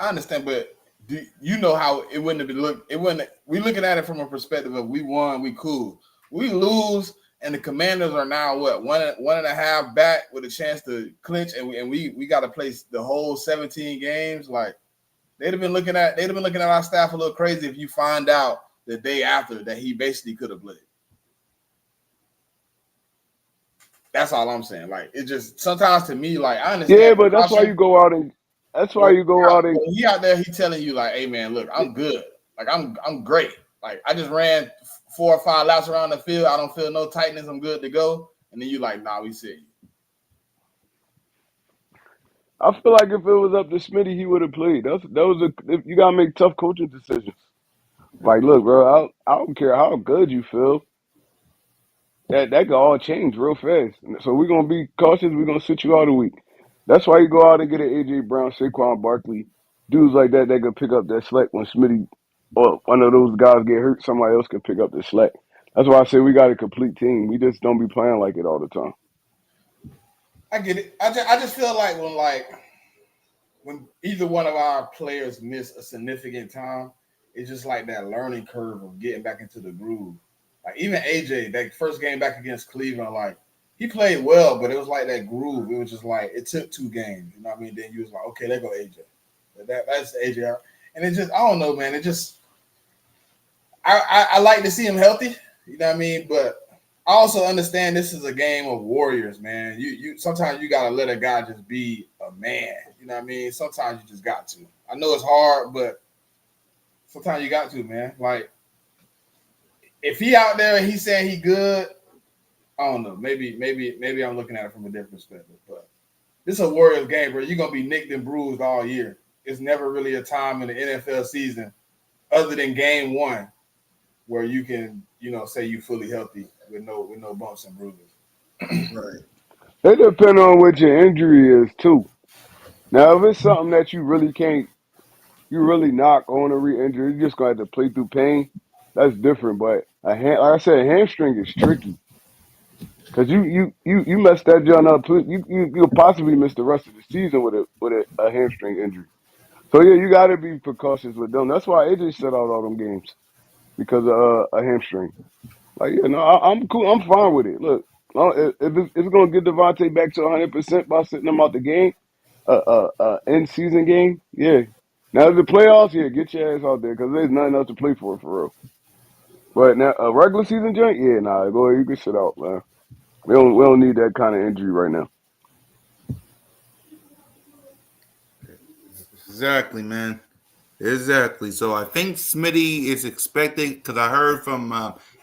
but do you know how it wouldn't have been look? It wouldn't. We looking at it from a perspective of we won, we cool. We lose, and the Commanders are now what 1.5 back with a chance to clinch, and we got to place the whole 17 games. Like they'd have been looking at our staff a little crazy if you find out the day after that he basically could have played. That's all I'm saying. Like it just sometimes to me, like I understand. Yeah, but that's why precaution, you go out and he out there, he telling you like, "Hey man, look, I'm good. Like I'm great. Like I just ran 4 or 5 laps around the field. I don't feel no tightness. I'm good to go." And then you like, "Nah, we see you." I feel like if it was up to Smitty, he would have played. You gotta make tough coaching decisions. Like, look, bro, I don't care how good you feel. That could all change real fast. So we're gonna be cautious. We're gonna sit you out a week. That's why you go out and get an AJ Brown, Saquon Barkley, dudes like that that can pick up that slack when Smitty or one of those guys get hurt. Somebody else can pick up the slack. That's why I say we got a complete team. We just don't be playing like it all the time. I get it. I just feel like when either one of our players miss a significant time, it's just like that learning curve of getting back into the groove. Like even AJ, that first game back against Cleveland, like he played well, but it was like that groove. It was just like it took 2 games. You know what I mean? Then you was like, okay, there go AJ. That's AJ. And it just, I don't know, man. It just, I like to see him healthy. You know what I mean? But I also understand this is a game of warriors, man. You sometimes you gotta let a guy just be a man. You know what I mean? Sometimes you just got to. I know it's hard, but sometimes you got to, man. Like if he out there and he's saying he good, I don't know. Maybe I'm looking at it from a different perspective. But this is a Warriors game, bro. You're gonna be nicked and bruised all year. It's never really a time in the NFL season, other than game 1, where you can, say you fully healthy with no bumps and bruises. Right. It depends on what your injury is too. Now, if it's something that you really can't, you really knock on a re-injury, you're just gonna have to play through pain. That's different. But like I said, a hamstring is tricky because you mess that joint up, you'll possibly miss the rest of the season with a hamstring injury. So yeah, you got to be precautious with them. That's why AJ set out all them games because of a hamstring. Like, yeah, no, I'm cool. I'm fine with it. Look, if it's gonna get Devontae back to 100% by sitting him out the game, end season game, yeah. Now the playoffs, yeah, get your ass out there because there's nothing else to play for real. But now a regular season joint, yeah, nah, go ahead, you can sit out, man. We don't need that kind of injury right now. Exactly, man. Exactly. So I think Smitty is expecting because I heard from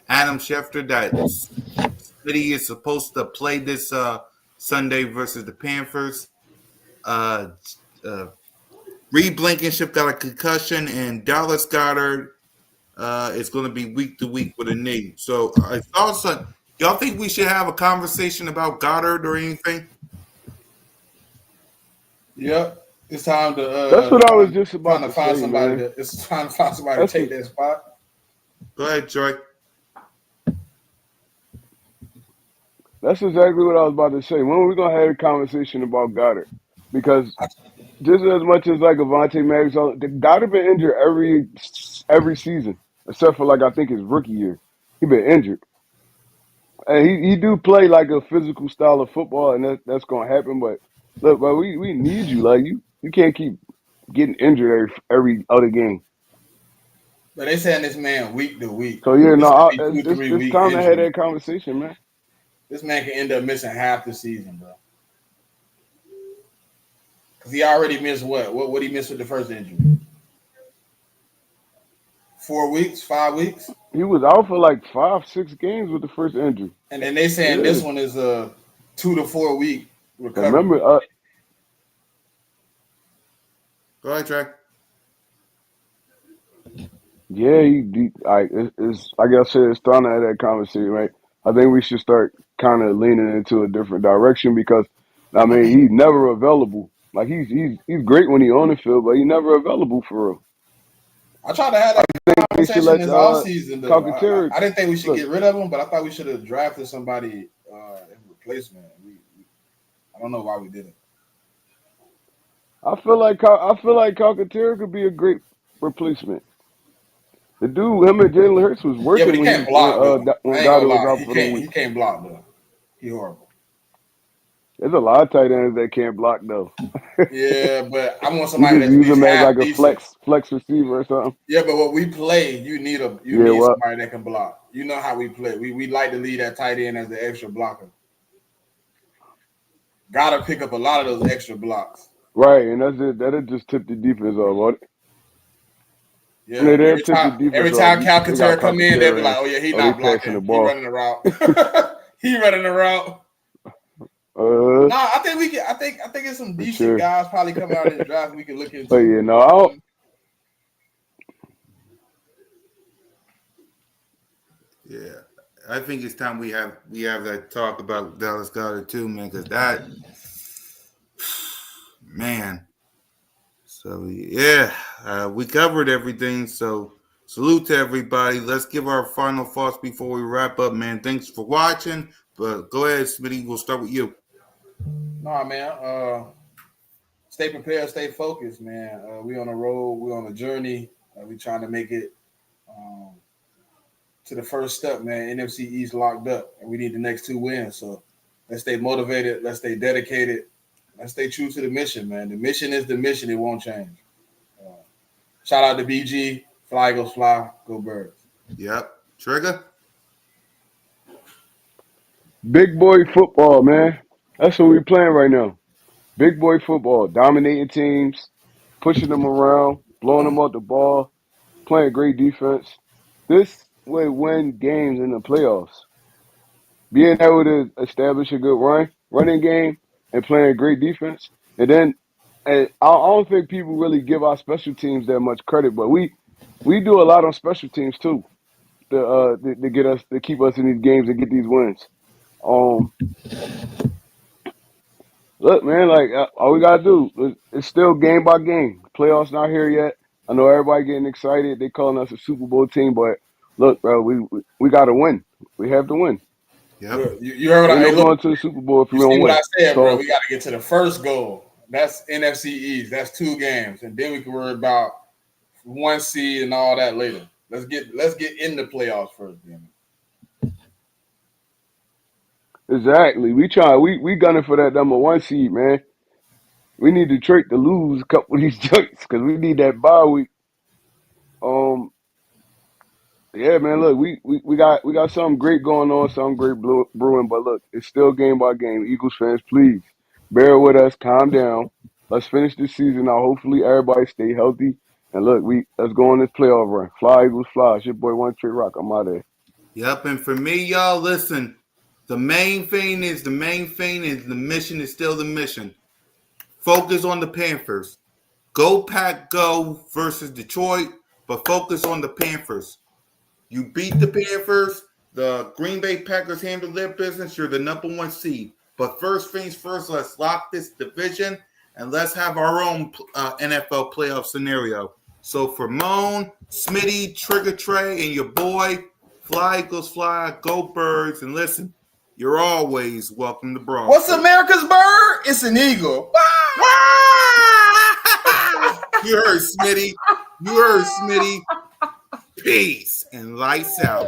Adam Schefter that Smitty is supposed to play this Sunday versus the Panthers. Uh, uh, Reed Blankenship got a concussion, and Dallas Goddard is going to be week to week with a knee. So I thought, y'all think we should have a conversation about Goddard or anything? Yep. It's time to That's what I was just about trying to to find say, somebody man. it's trying to find somebody to That's take what, that spot. Go ahead, Joy. that's exactly what I was about to say. When are we gonna have a conversation about Goddard? Because just as much as like Avonte Maddox, Goddard been injured every season except for like I think his rookie year. He been injured. And he do play like a physical style of football, and that's gonna happen. But look, but we need you. Like you can't keep getting injured every other game. But they saying this man week to week. So yeah, This no, could be two, it's 3 week time to have injury. that conversation, man. This man can end up missing half the season, bro. Because he already missed what he missed with the first injury? 4 weeks, 5 weeks? He was out for like 5, 6 games with the first injury. And then they saying Yeah, this one is a 2 to 4 week recovery. remember, Go ahead, Trey. yeah, it's like I said, it's time to have that conversation, right? I think we should start kind of leaning into a different direction because I mean he's never available. Like he's great when he on the field, but he never available for real. I tried to have that They should conversation let this offseason, though. Calcaterra I didn't think we should look. get rid of him, but I thought we should have drafted somebody in replacement. I don't know why we didn't. I feel like Calcaterra could be a great replacement. The dude, him and Jalen Hurts was Yeah, but working he can't block, though. I when ain't gonna Goddard was lie. out for them He weeks. can't block, though. He horrible. There's a lot of tight ends that can't block though. Yeah, but I want You somebody just that's at use least him as half like a decent. flex receiver or something. Yeah, but what we play, you Yeah, need well, somebody that can block. You know how we play. We like to lead that tight end as the extra blocker. Gotta pick up a lot of those extra blocks. right, and that's it. That'll just tip the defense off. Won't it? And Yeah, they didn't tip the defense every off. time They got Calcaterra come in, they'll be Calcaterra like, and "Oh yeah, he they not passing the blocking. He ball. running the route. He running the route." Uh, No, I think we can. I think it's some for decent sure. guys probably coming out of this draft we can look But into. yeah, no, I don't, Yeah, I think it's time we have that talk about Dallas Goddard too, man. Because that man. So yeah, we covered everything. So salute to everybody. Let's give our final thoughts before we wrap up, man. Thanks for watching. But go ahead, Smitty. We'll start with you. Nah, man. Stay prepared, stay focused, man. We on the road, we on a journey. We trying to make it to the first step, man. NFC East locked up, and we need the next 2 wins. So let's stay motivated, let's stay dedicated, let's stay true to the mission, man. The mission is the mission; it won't change. Shout out to BG, Fly Eagles Fly, go Birds. Yep. Trigger. big boy football, man. That's what we're playing right now. Big boy football, dominating teams, pushing them around, blowing them off the ball, playing great defense. This would win games in the playoffs. Being able to establish a good running game, and playing great defense, and I don't think people really give our special teams that much credit, but we do a lot on special teams too. to get us to keep us in these games and get these wins. Look, man, like all we gotta do it's still game by game. Playoffs not here yet. I know everybody getting excited. They calling us a Super Bowl team, but look, bro, we gotta win. We have to win. Yep. You heard what Ain't I no look, going to the Super Bowl if we you see don't what win. I said, bro. So We got to get to the first goal. That's NFC East. That's 2 games, and then we can worry about 1 seed and all that later. Let's get in the playoffs first, then. exactly, we gunning for that number 1 seed, man. We need Detroit to lose a couple of these joints because we need that bye week. Um, Yeah, man. Look, we got something great going on, something great brewing. But look, it's still game by game. Eagles fans, please bear with us. Calm down. Let's finish this season out. Hopefully, everybody stay healthy. And look, let's go on this playoff run. Fly Eagles, fly. It's your boy One Tree Rock. I'm out there. Yep. And for me, y'all, listen. The main thing is the mission is still the mission. Focus on the Panthers. Go Pack Go versus Detroit, but focus on the Panthers. You beat the Panthers. The Green Bay Packers handle their business. You're the number 1 seed. But first things first, let's lock this division and let's have our own NFL playoff scenario. So for Moan, Smitty, Trigger Trey, and your boy, Fly Eagles Fly, Go Birds, and listen, you're always welcome to Broad. What's America's bird? It's an eagle. You heard Smitty. Peace and lights out.